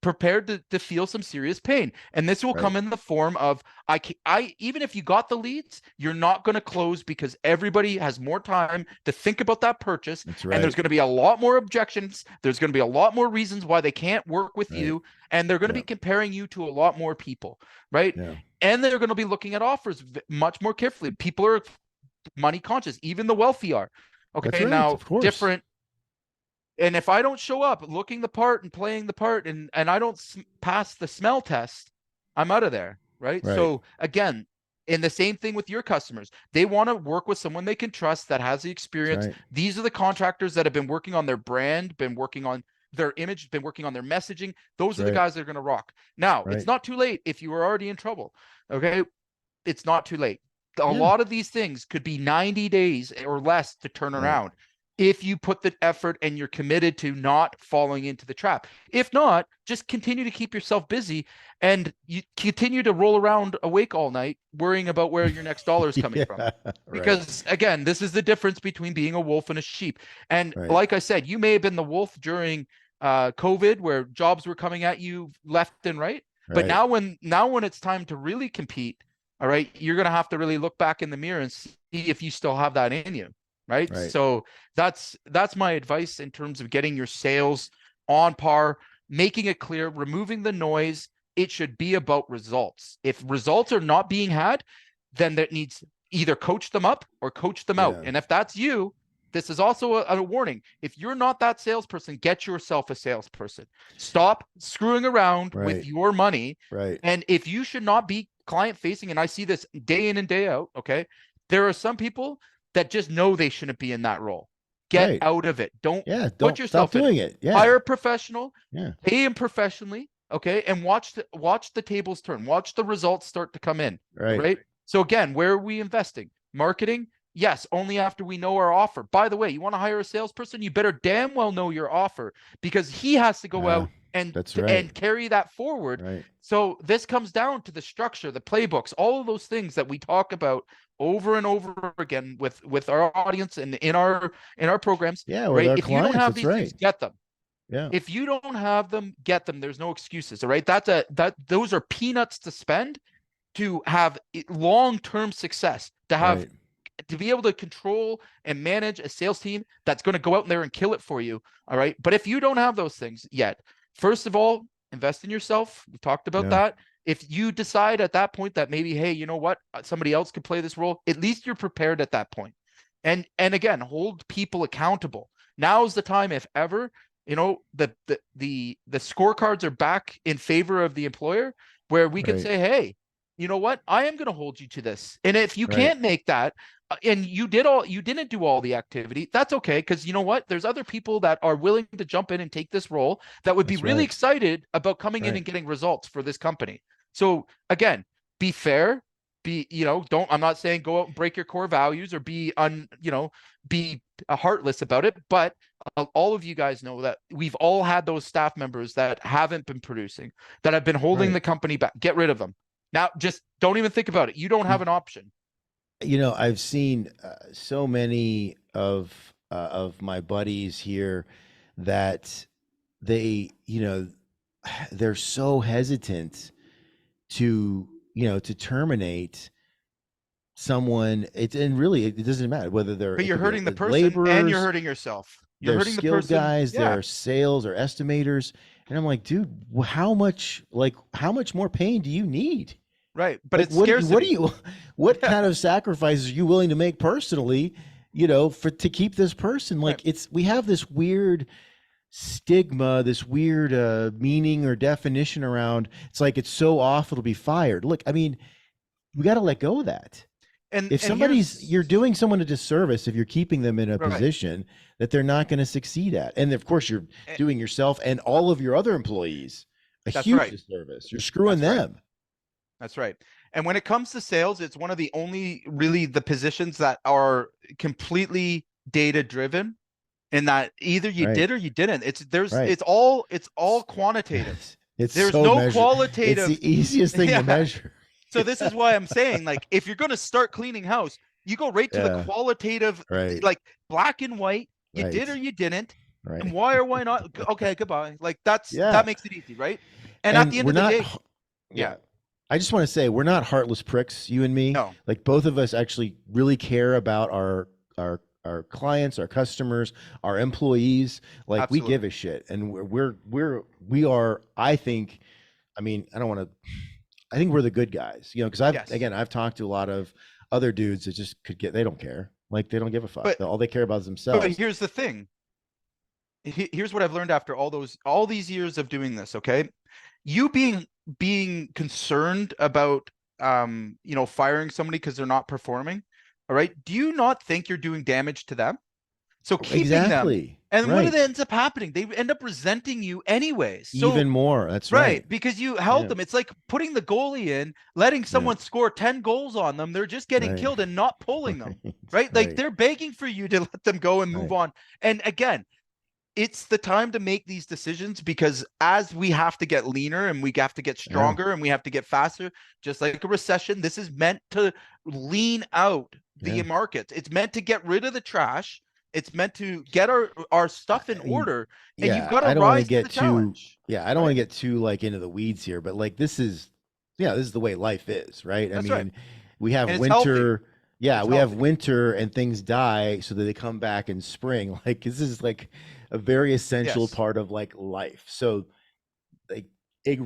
prepared to feel some serious pain. And this will Right. come in the form of I even if you got the leads, you're not going to close because everybody has more time to think about that purchase. That's And there's right. going to be a lot more objections. There's going to be a lot more reasons why they can't work with Right. you. And they're going to Yeah. be comparing you to a lot more people, right? Yeah. And they're going to be looking at offers much more carefully. People are money conscious, even the wealthy are. That's Okay, right. now Of course. different. And if I don't show up looking the part and playing the part and I don't pass the smell test, I'm out of there, right? Right. So again, in the same thing with your customers, they want to work with someone they can trust that has the That's experience. right. These are the contractors that have been working on their brand, been working on their image, been working on their messaging. Those That's are the right. guys that are going to rock. Now, it's Right. not too late if you were already in trouble. Okay, it's not too late. A Yeah. lot of these things could be 90 days or less to turn Right. around if you put the effort and you're committed to not falling into the trap. If not, just continue to keep yourself busy and you continue to roll around awake all night worrying about where your next dollar is coming from. Yeah. Right. Because again, this is the difference between being a wolf and a sheep. And Right. like I said, you may have been the wolf during COVID where jobs were coming at you left and right. But Right. now when it's time to really compete, all right, you're going to have to really look back in the mirror and see if you still have that in you, right? Right. So that's my advice in terms of getting your sales on par, making it clear, removing the noise. It should be about results. If results are not being had, then that needs either coach them up or coach them out. Yeah. And if that's you, this is also a warning. If you're not that salesperson, get yourself a salesperson. Stop screwing around with Right. your money. Right. And if you should not be client facing, and I see this day in and day out, okay, there are some people that just know they shouldn't be in that role. Get Right. out of it. Don't Yeah. put Don't stop yourself in it. doing it. Yeah. Hire a professional, Yeah. pay him professionally, okay, and watch the tables turn. Watch the results start to come in, Right. right? So again, where are we investing? Marketing? Yes, only after we know our offer. By the way, you want to hire a salesperson, you better damn well know your offer, because he has to go out and That's right. and carry that forward. Right. So this comes down to the structure, the playbooks, all of those things that we talk about over and over again with our audience and in our programs. Yeah. With Right? our If you don't clients, have that's these things, right. get them. Yeah. If you don't have them, get them. There's no excuses. All right. Those are peanuts to spend to have long-term success, to have Right. to be able to control and manage a sales team that's going to go out there and kill it for you. All right. But if you don't have those things yet, first of all, invest in yourself. We talked about Yeah. that. If you decide at that point that maybe, hey, you know what, somebody else could play this role, at least you're prepared at that point. And again, hold people accountable. Now's the time, if ever, the scorecards are back in favor of the employer, where we can Right. say, hey, you know what, I am going to hold you to this. And if you Right. can't make that, and you didn't do all the activity, that's okay, because you know what, there's other people that are willing to jump in and take this role that would be That's really right. excited about coming in Right. and getting results for this company. So again, be fair, I'm not saying go out and break your core values or be heartless about it, but all of you guys know that we've all had those staff members that haven't been producing, that have been holding Right. the company back. Get rid of them. Now, just don't even think about it. You don't have an option. I've seen so many of my buddies here that they, they're so hesitant to, to terminate someone. And really, it doesn't matter whether they're, But it you're could be hurting the person laborers, and you're hurting yourself. You're they're hurting the skilled person. guys, Yeah. they're sales or estimators. And I'm like, dude, how much more pain do you need? Right. But Like, it's what scarcity. what kind of sacrifices are you willing to make personally, to keep this person? Like, Right. we have this weird stigma, this weird meaning or definition around, it's like, it's so awful to be fired. Look, I mean, we got to let go of that. And If and you're doing someone a disservice if you're keeping them in a Right. position that they're not going to succeed at. And of course, you're And- doing yourself and all of your other employees a That's huge right. disservice. You're screwing That's right. them. That's right. And when it comes to sales, it's one of the only really the positions that are completely data driven, in that either you Right. did or you didn't. Right. It's all quantitative. It's There's so no It's qualitative. the easiest thing Yeah. to measure. So this is why I'm saying, like, if you're going to start cleaning house, you go right to the Yeah. qualitative, Right. like black and white. You Right. did or you didn't. Right. And why or why not? Okay, goodbye. Like Yeah. that makes it easy, right? And at the end we're of the not, day, h- yeah. I just want to say we're not heartless pricks, you and me. No. Like, both of us actually really care about our clients, our customers, our employees. Like, we give Absolutely. a shit, and we are. I think. I mean, I don't want to. I think we're the good guys, because Yes. I've talked to a lot of other dudes that just they don't care. Like, they don't give a fuck. But- All they care about is But themselves. here's the thing. Here's what I've learned after all these years of doing this, okay? You being concerned about firing somebody because they're not performing, all right? Do you not think you're doing damage to them? So keeping them, Exactly. and Right. what ends up happening? They end up resenting you anyways. So Even more. That's right, right. because you held Yeah. them. It's like putting the goalie in, letting someone score 10 goals on them. They're just getting Right. killed and not pulling them. Right. Right? Like, Right. they're begging for you to let them go and move Right. on. And again, it's the time to make these decisions, because as we have to get leaner and we have to get stronger and we have to get faster, just like a recession, this is meant to lean out the Yeah. markets. It's meant to get rid of the trash It's meant to get our stuff in I mean, order, and you've yeah, got to I don't want to rise to get the too, challenge. yeah, I don't want Right? to get too like into the weeds here, but like this is, yeah, this is the way life is, right? I That's right. mean, we have And it's healthy. winter, yeah, It's we have healthy. winter and things die so that they come back in spring. Like this is like a very essential Yes. part of like life. So like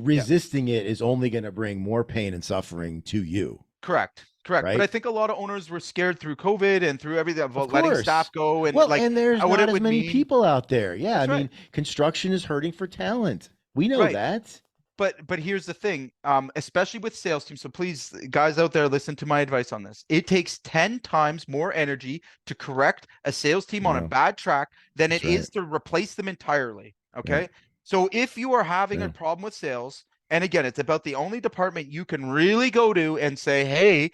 Yeah. resisting it is only going to bring more pain and suffering to you, Correct. Correct. But I right? think a lot of owners were scared through COVID and through everything Of about letting staff course. go and Well, like and there's what not it as would many mean. people out there. Yeah, I That's right. mean, construction is hurting for talent. We know Right. that. But here's the thing, especially with sales teams. So please, guys out there, listen to my advice on this. It takes 10 times more energy to correct a sales team on a Yeah, bad track than that's it right. is to replace them entirely. Yeah, Okay. So if you are having a yeah, problem with sales, and again, it's about the only department you can really go to and say, hey,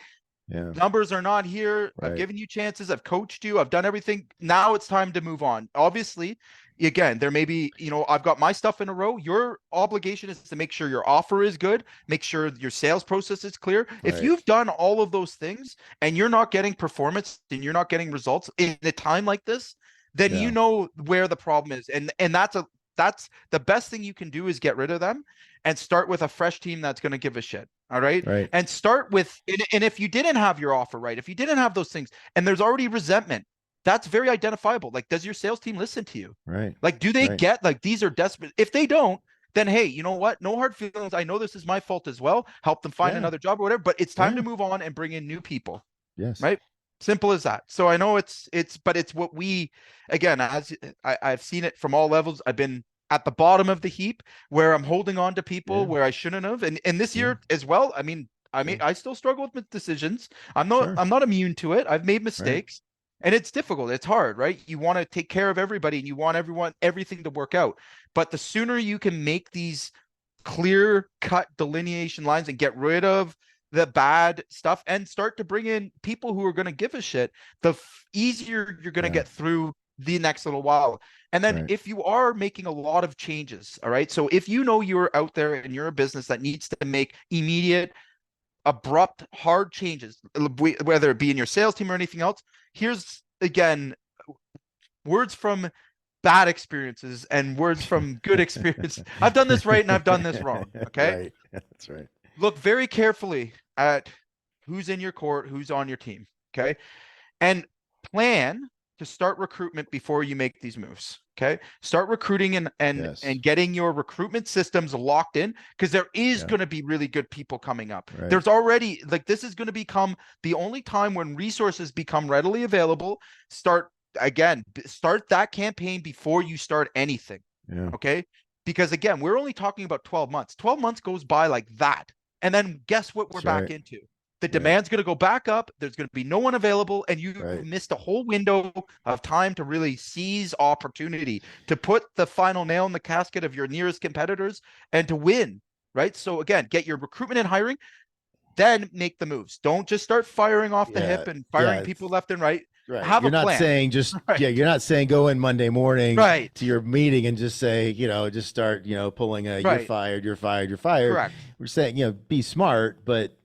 yeah, numbers are not here. I've right. given you chances. I've coached you. I've done everything. Now it's time to move on. Obviously, again, there may be, I've got my stuff in a row. Your obligation is to make sure your offer is good, make sure your sales process is clear. If Right. you've done all of those things and you're not getting performance and you're not getting results in a time like this, then you Yeah, know where the problem is. And that's the best thing you can do is get rid of them and start with a fresh team that's going to give a shit. All right. right, And start with, and if you didn't have your offer right, if you didn't have those things and there's already resentment, that's very identifiable. Like, does your sales team listen to you? right, Like, do they right. get like these are desperate? If they don't, then hey, you know what? No hard feelings. I know this is my fault as well. Help them find Yeah, another job or whatever, but it's time yeah, to move on and bring in new people, yes. right? Simple as that. So I know but it's what we, again, as I've seen it from all levels. I've been at the bottom of the heap where I'm holding on to people Yeah, where I shouldn't have. And this yeah, year as well, I mean, sure, I still struggle with decisions. I'm not sure, I'm not immune to it. I've made right. mistakes and it's difficult. It's hard, right? You want to take care of everybody and you want everything to work out. But the sooner you can make these clear cut delineation lines and get rid of the bad stuff and start to bring in people who are going to give a shit, the easier you're going to Yeah, get through the next little while. And then right. if you are making a lot of changes, all right, so if you know you're out there and you're a business that needs to make immediate, abrupt, hard changes, whether it be in your sales team or anything else, here's again words from bad experiences and words from good experience. I've done this right and I've done this wrong. Okay. Right. That's right. Look very carefully at who's in your court, who's on your team. Okay. And plan to start recruitment before you make these moves. Okay. Start recruiting and Yes. getting your recruitment systems locked in because there is Yeah, going to be really good people coming up. right. There's already like this is going to become the only time when resources become readily available. Start that campaign before you start anything. Yeah, Okay. Because again, we're only talking about 12 months. 12 months goes by like that. And then guess what we're that's back right. into? The Yeah, demand's going to go back up. There's going to be no one available. And you've right. missed a whole window of time to really seize opportunity, to put the final nail in the casket of your nearest competitors and to win. Right. So again, get your recruitment and hiring, then make the moves. Don't just start firing off the Yeah, hip and yeah, firing people left and right. right. Have a You're not plan. saying just, yeah, Right. you're not saying go in Monday morning Right. to your meeting and just say, just start, pulling a you're Right. fired, you're fired, you're fired. Correct. We're saying, be smart, but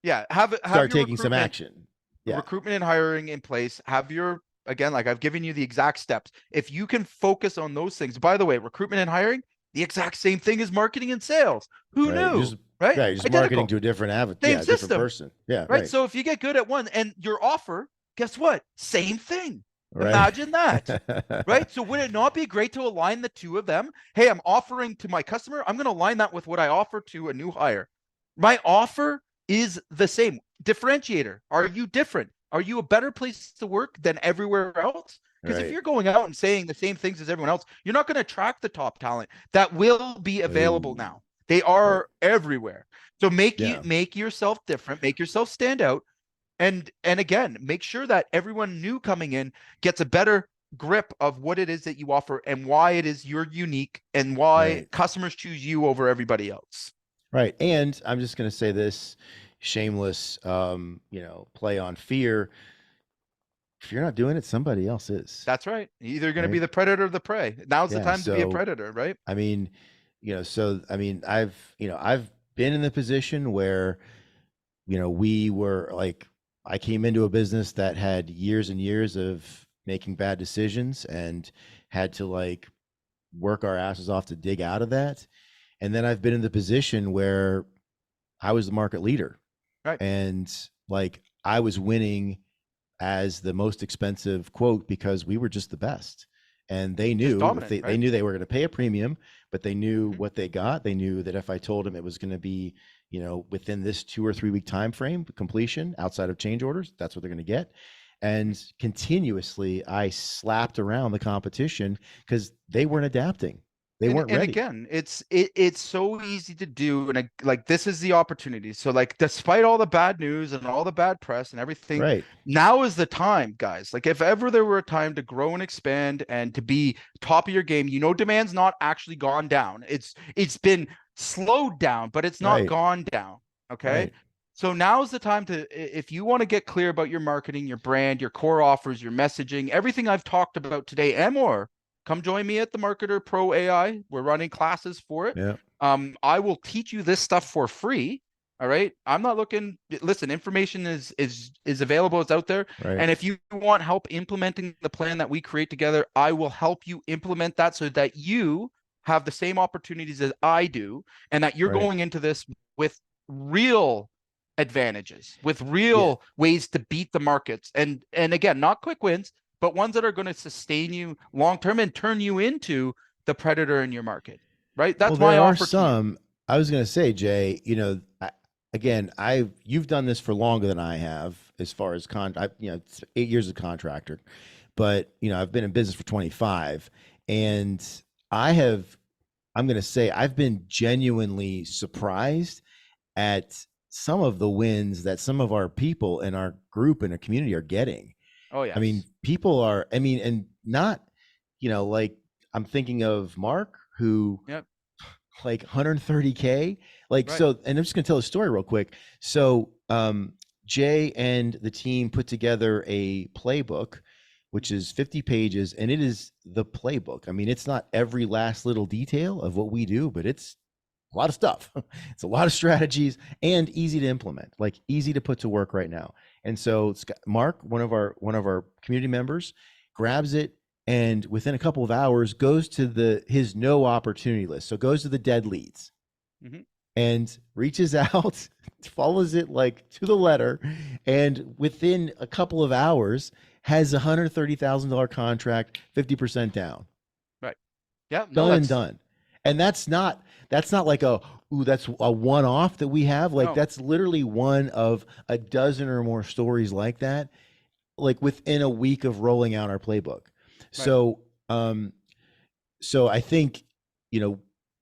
Yeah. Have start your taking some action. Yeah, recruitment and hiring in place. Have your, again, like I've given you the exact steps. If you can focus on those things, by the way, recruitment and hiring, the exact same thing as marketing and sales. Who right. knew? Right? You're just marketing Identical. to a different Same a different system. person. Yeah, Right. right. So if you get good at one and your offer, guess what? Same thing. Right. Imagine that. Right. So would it not be great to align the two of them? Hey, I'm offering to my customer. I'm going to align that with what I offer to a new hire. My offer is the same. Differentiator. Are you different? Are you a better place to work than everywhere else? Because if Right. you're going out and saying the same things as everyone else, you're not going to attract the top talent that will be available Oh, now. They right. are everywhere. So Yeah. make yourself different, make yourself stand out, and again, make sure that everyone new coming in gets a better grip of what it is that you offer and why it is you're unique and why Right. customers choose you over everybody else. Right. And I'm just going to say this shameless, play on fear. If you're not doing it, somebody else is. That's right. You're either going to be Right. the predator or the prey. Now's the Yeah. time to be a So, predator, right? I mean, I've been in the position where, we were like, I came into a business that had years and years of making bad decisions and had to like work our asses off to dig out of that. And then I've been in the position where I was the market leader, Right. and like I was winning as the most expensive quote because we were just the best. And they Just knew if dominant, they right? knew they were going to pay a premium, but they knew Mhm. what they got. They knew that if I told them it was going to be, within this 2 or 3 week time frame completion outside of change orders, that's what they're going to get. And continuously I slapped around the competition because they weren't adapting. They weren't And ready. again, it's so easy to do, and like this is the opportunity. So like, despite all the bad news and all the bad press and everything, Right. now is the time, guys. Like, if ever there were a time to grow and expand and to be top of your game, demand's not actually gone down. It's been slowed down, but it's not Right. gone down. Okay. Right. So now is the time to, if you want to get clear about your marketing, your brand, your core offers, your messaging, everything I've talked about today and more, come join me at the Marketer Pro AI. We're running classes for it. Yeah. I will teach you this stuff for free. All right. I'm not looking. Listen, information is available. It's out there. Right. And if you want help implementing the plan that we create together, I will help you implement that so that you have the same opportunities as I do, and that you're Right. going into this with real advantages, with Yeah. real ways to beat the markets. And again, not quick wins, but ones that are going to sustain you long term and turn you into the predator in your market. Right? Well, That's my there are offer to you. some. I was going to say, Jay, again, you've done this for longer than I have as far as it's 8 years as a contractor, but I've been in business for 25, and I have. I'm going to say I've been genuinely surprised at some of the wins that some of our people in our group and our community are getting. Oh I mean, yes. people are. I mean, and not, like I'm thinking of Mark, who Yep. like 130K. Like, Right. so, and I'm just gonna tell a story real quick. So Jay and the team put together a playbook, which is 50 pages, and it is the playbook. I mean, it's not every last little detail of what we do, but it's a lot of stuff. It's a lot of strategies and easy to implement, like easy to put to work right now. And so Mark, one of our community members, grabs it, and within a couple of hours goes to his no opportunity list. So goes to the dead leads, Mhm. and reaches out, follows it like to the letter, and within a couple of hours has a $130,000 contract, 50% down. Right. Yeah. No, Done and that's done. And that's not like that's a one off that we have. Like, no. that's literally one of a dozen or more stories like that, like within a week of rolling out our playbook. Right. So so I think,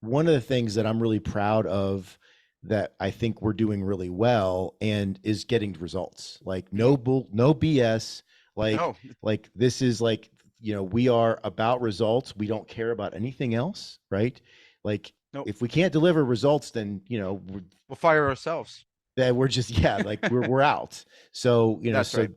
one of the things that I'm really proud of, that I think we're doing really well and is getting results. Like, no BS. No. Like this is like, we are about results. We don't care about anything else, right? Like, No. if we can't deliver results, then We'll fire ourselves. that we're just like we're out. So That's right.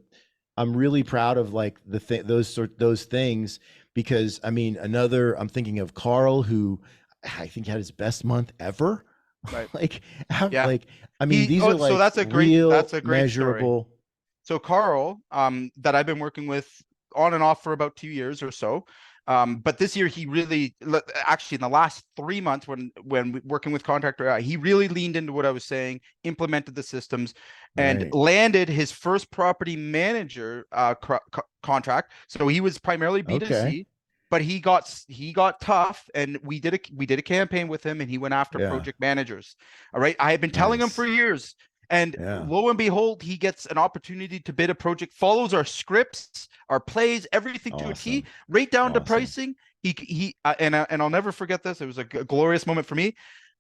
I'm really proud of like those things, because I mean, I'm thinking of Carl, who I think had his best month ever. Right. Like, Yeah. like, I mean, these are So like that's a great story. measurable. So Carl, that I've been working with on and off for about 2 years or so. But this year he really, actually in the last 3 months when working with Contractor AI, he really leaned into what I was saying, implemented the systems, and Right. landed his first property manager contract. So he was primarily Okay. B2C, but he got tough, and we did a campaign with him, and he went after Yeah. project managers. All right, I had been telling him for Nice. years. And Yeah. lo and behold, he gets an opportunity to bid a project, follows our scripts, our plays, everything to a T, Awesome. right down to Awesome. pricing. And I'll never forget this. It was a glorious moment for me.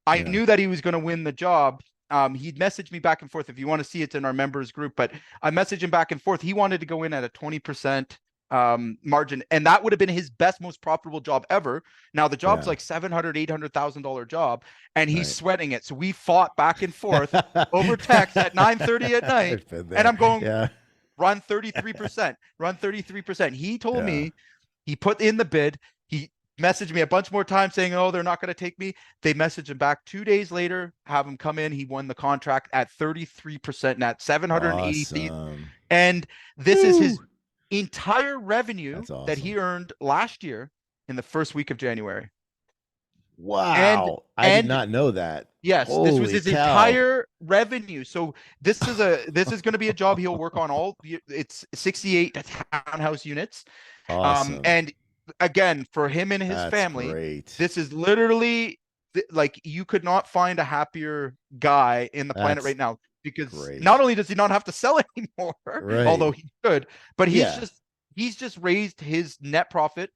I Yeah. knew that he was going to win the job. He'd messaged me back and forth. If you want to see, it's in our members group, but I messaged him back and forth. He wanted to go in at a 20% margin, and that would have been his best, most profitable job ever. Now the job's Yeah. like $700,000-$800,000 job, and he's Right. sweating it. So we fought back and forth over text at 9:30 at night, I've been and there. I'm going, Yeah. run 33%, run 33%. He told Yeah. me, he put in the bid. He messaged me a bunch more times saying, oh, they're not going to take me. They messaged him back 2 days later, have him come in. He won the contract at 33% net, 780. Awesome. And this is his Woo. entire revenue That's that he awesome. earned last year in the first week of January. And Wow. I did and not know that. yes, this was Holy his cow. entire revenue. So this is going to be a job he'll work on it's 68 townhouse units. Awesome. And again, for him and his That's family, great. this is literally like you could not find a happier guy in the planet That's right now, because not great. only does he not have to sell anymore, Right. although he could, but Yeah. he's just raised his net profit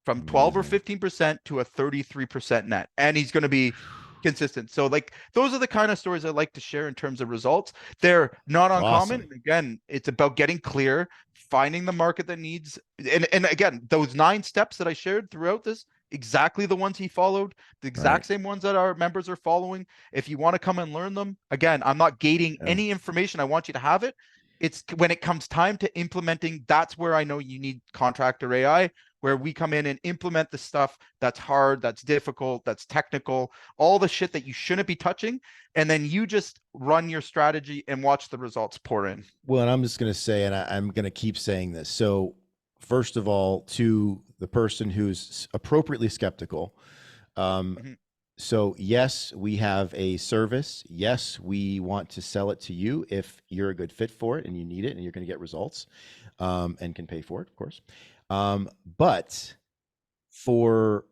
from 12 or Amazing. 15% to a 33% net, and he's going to be consistent. So like those are the kind of stories I like to share in terms of results. They're not It's uncommon. awesome. And again, it's about getting clear, finding the market that needs, and again, those 9 steps that I shared throughout this, exactly the ones he followed, the Right. exact same ones that our members are following. If you want to come and learn them, again, I'm not gating Yeah. any information. I want you to have it. It's when it comes time to implementing, that's where I know you need contractor AI, where we come in and implement the stuff that's hard, that's difficult, that's technical, all the shit that you shouldn't be touching. And then you just run your strategy and watch the results pour in. Well, and I'm just going to say, and I'm going to keep saying this. So, first of all, to the person who's appropriately skeptical, Mhm. so yes, we have a service. Yes, we want to sell it to you if you're a good fit for it and you need it and you're going to get results, and can pay for it, of course. But for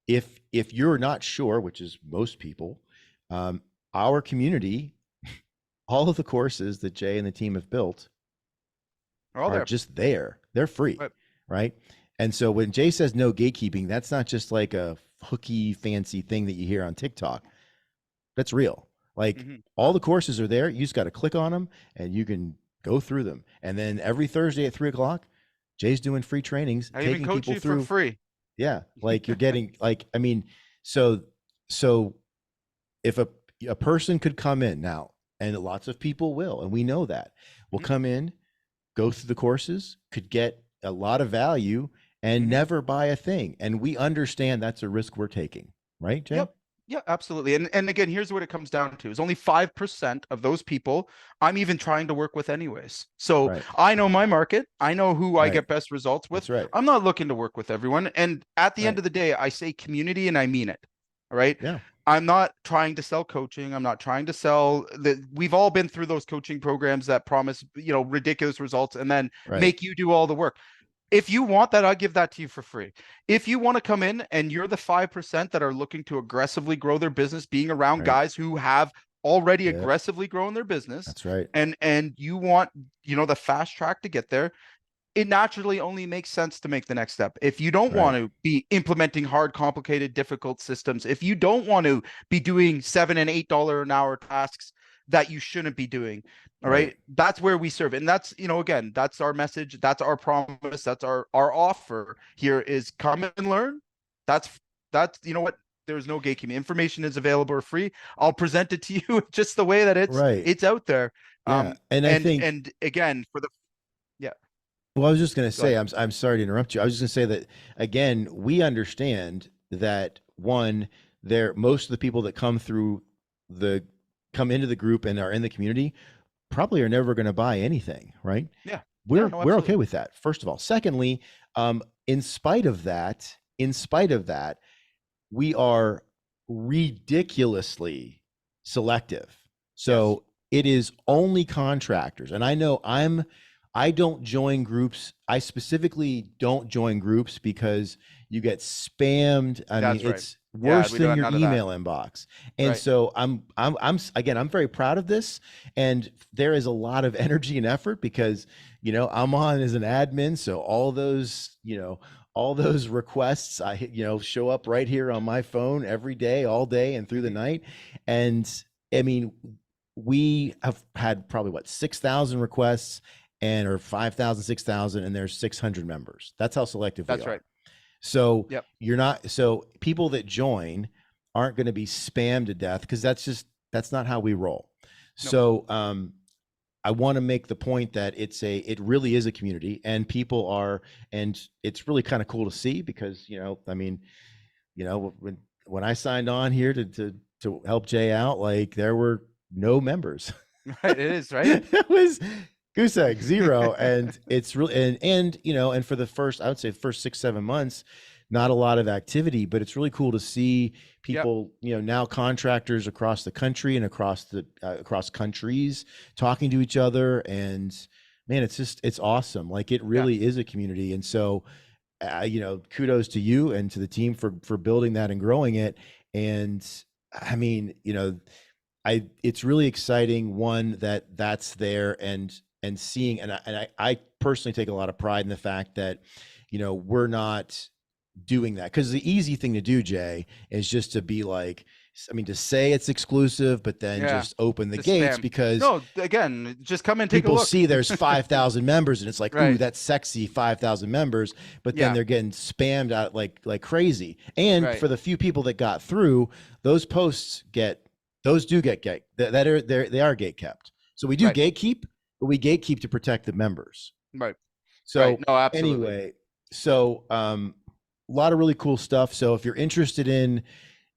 if you're not sure, which is most people, our community, all of the courses that Jay and the team have built They're all are there. just there. They're free, Right. right? And so when Jay says no gatekeeping, that's not just like a hooky fancy thing that you hear on TikTok. That's real. Like Mhm. all the courses are there. You just got to click on them and you can go through them. And then every Thursday at 3 o'clock, Jay's doing free trainings, I even taking coach people you for through. free. Yeah, like you're getting like, I mean, so if a person could come in now, and lots of people will, and we know that, will Mhm. come in, go through the courses, could get a lot of value and Mhm. never buy a thing. And we understand that's a risk we're taking, right, Jay? Yep. Yeah, absolutely. And again, here's what it comes down to is only 5% of those people I'm even trying to work with anyways. So Right. I know my market. I know who I Right. get best results with. That's right. I'm not looking to work with everyone. And at the end Right. of the day, I say community and I mean it. All right. Yeah. I'm not trying to sell coaching. I'm not trying to sell that. We've all been through those coaching programs that promise, ridiculous results and then Right. make you do all the work. If you want that, I'll give that to you for free. If you want to come in and you're the 5% that are looking to aggressively grow their business, being around Right. guys who have already Yep. aggressively grown their business, That's right. and you want, the fast track to get there, it naturally only makes sense to make the next step. If you don't Right. want to be implementing hard, complicated, difficult systems, if you don't want to be doing $7 and $8 an hour tasks that you shouldn't be doing, all right, that's where we serve. And that's, again, that's our message. That's our promise. That's our offer here is come and learn. That's, what, there's no gatekeeping. Information is available or free. I'll present it to you just the way that Right. it's out there. Yeah. And I think, and again, yeah. well, I was just going to Go say, ahead. I'm sorry to interrupt you. I was just going to say that again, we understand that most of the people that come into the group and are in the community probably are never going to buy anything, right? Yeah. We're no, okay absolutely. with that. First of all, secondly, in spite of that, we are ridiculously selective. So it is only contractors. And I know I don't join groups. I specifically don't join groups because you get spammed. I mean, That's right. it's Yeah, worse we than don't your none of that. email inbox. And Right. so again, I'm very proud of this. And there is a lot of energy and effort because, I'm on as an admin. So all those requests, show up right here on my phone every day, all day and through the night. And I mean, we have had probably 6,000 requests or 5,000, 6,000, and there's 600 members. That's how selective we That's are. right. So Yep. so people that join aren't going to be spammed to death because that's not how we roll. No. So, I want to make the point that it really is a community and people are, and it's really kind of cool to see because, when I signed on here to help Jay out, like there were no members. Right. It is, right? It was goose egg, zero. And it's really, and you know, and for the first, I would say first 6-7 months, not a lot of activity, but it's really cool to see people, you know, now contractors across the country and across the across countries talking to each other. And man, it's just, it's awesome. Like it really is a community. And so, you know, kudos to you and to the team for building that and growing it. And I mean, you know, it's really exciting, one, that that's there, and seeing, and I personally take a lot of pride in the fact that, you know, we're not doing that, because the easy thing to do, Jay, is just to be like, I mean, to say it's exclusive, but then just open the Just gates, spam. because No, again, just come and take a people look. see there's 5,000 members and it's like, ooh, Right. that's sexy, 5,000 members, but then they're getting spammed out like crazy. And for the few people that got through, those posts do get they are gate kept. So we do gatekeep, but we gatekeep to protect the members. Right. So no, absolutely. anyway, so a lot of really cool stuff. So if you're interested in,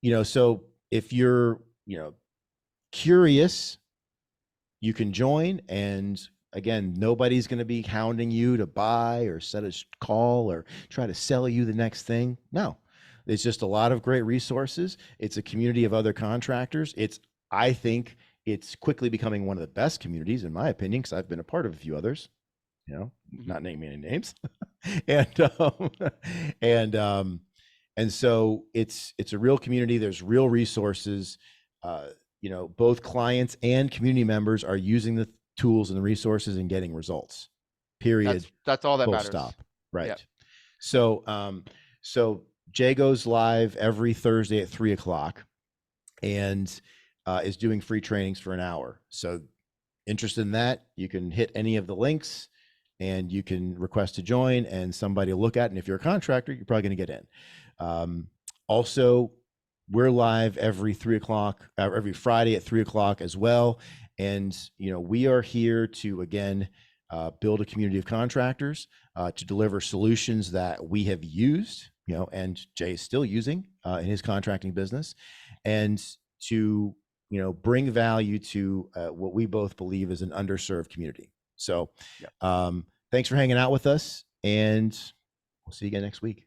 you know, so if you're, you know, curious, you can join. And again, nobody's going to be hounding you to buy or set a call or try to sell you the next thing. No, it's just a lot of great resources. It's a community of other contractors. I think it's quickly becoming one of the best communities, in my opinion, because I've been a part of a few others, you know, not naming any names. And so it's a real community. There's real resources. You know, both clients and community members are using the tools and the resources and getting results. Period. That's all that Full matters. stop. Right. Yep. So Jay goes live every Thursday at 3:00 and is doing free trainings for an hour. So interested in that, you can hit any of the links and you can request to join, and somebody will look at it. And if you're a contractor, you're probably going to get in. Also, we're live every 3:00, every Friday at 3:00 as well. And, you know, we are here to, again, build a community of contractors, to deliver solutions that we have used, you know, and Jay is still using in his contracting business, and to, you know, bring value to what we both believe is an underserved community. So thanks for hanging out with us, and we'll see you again next week.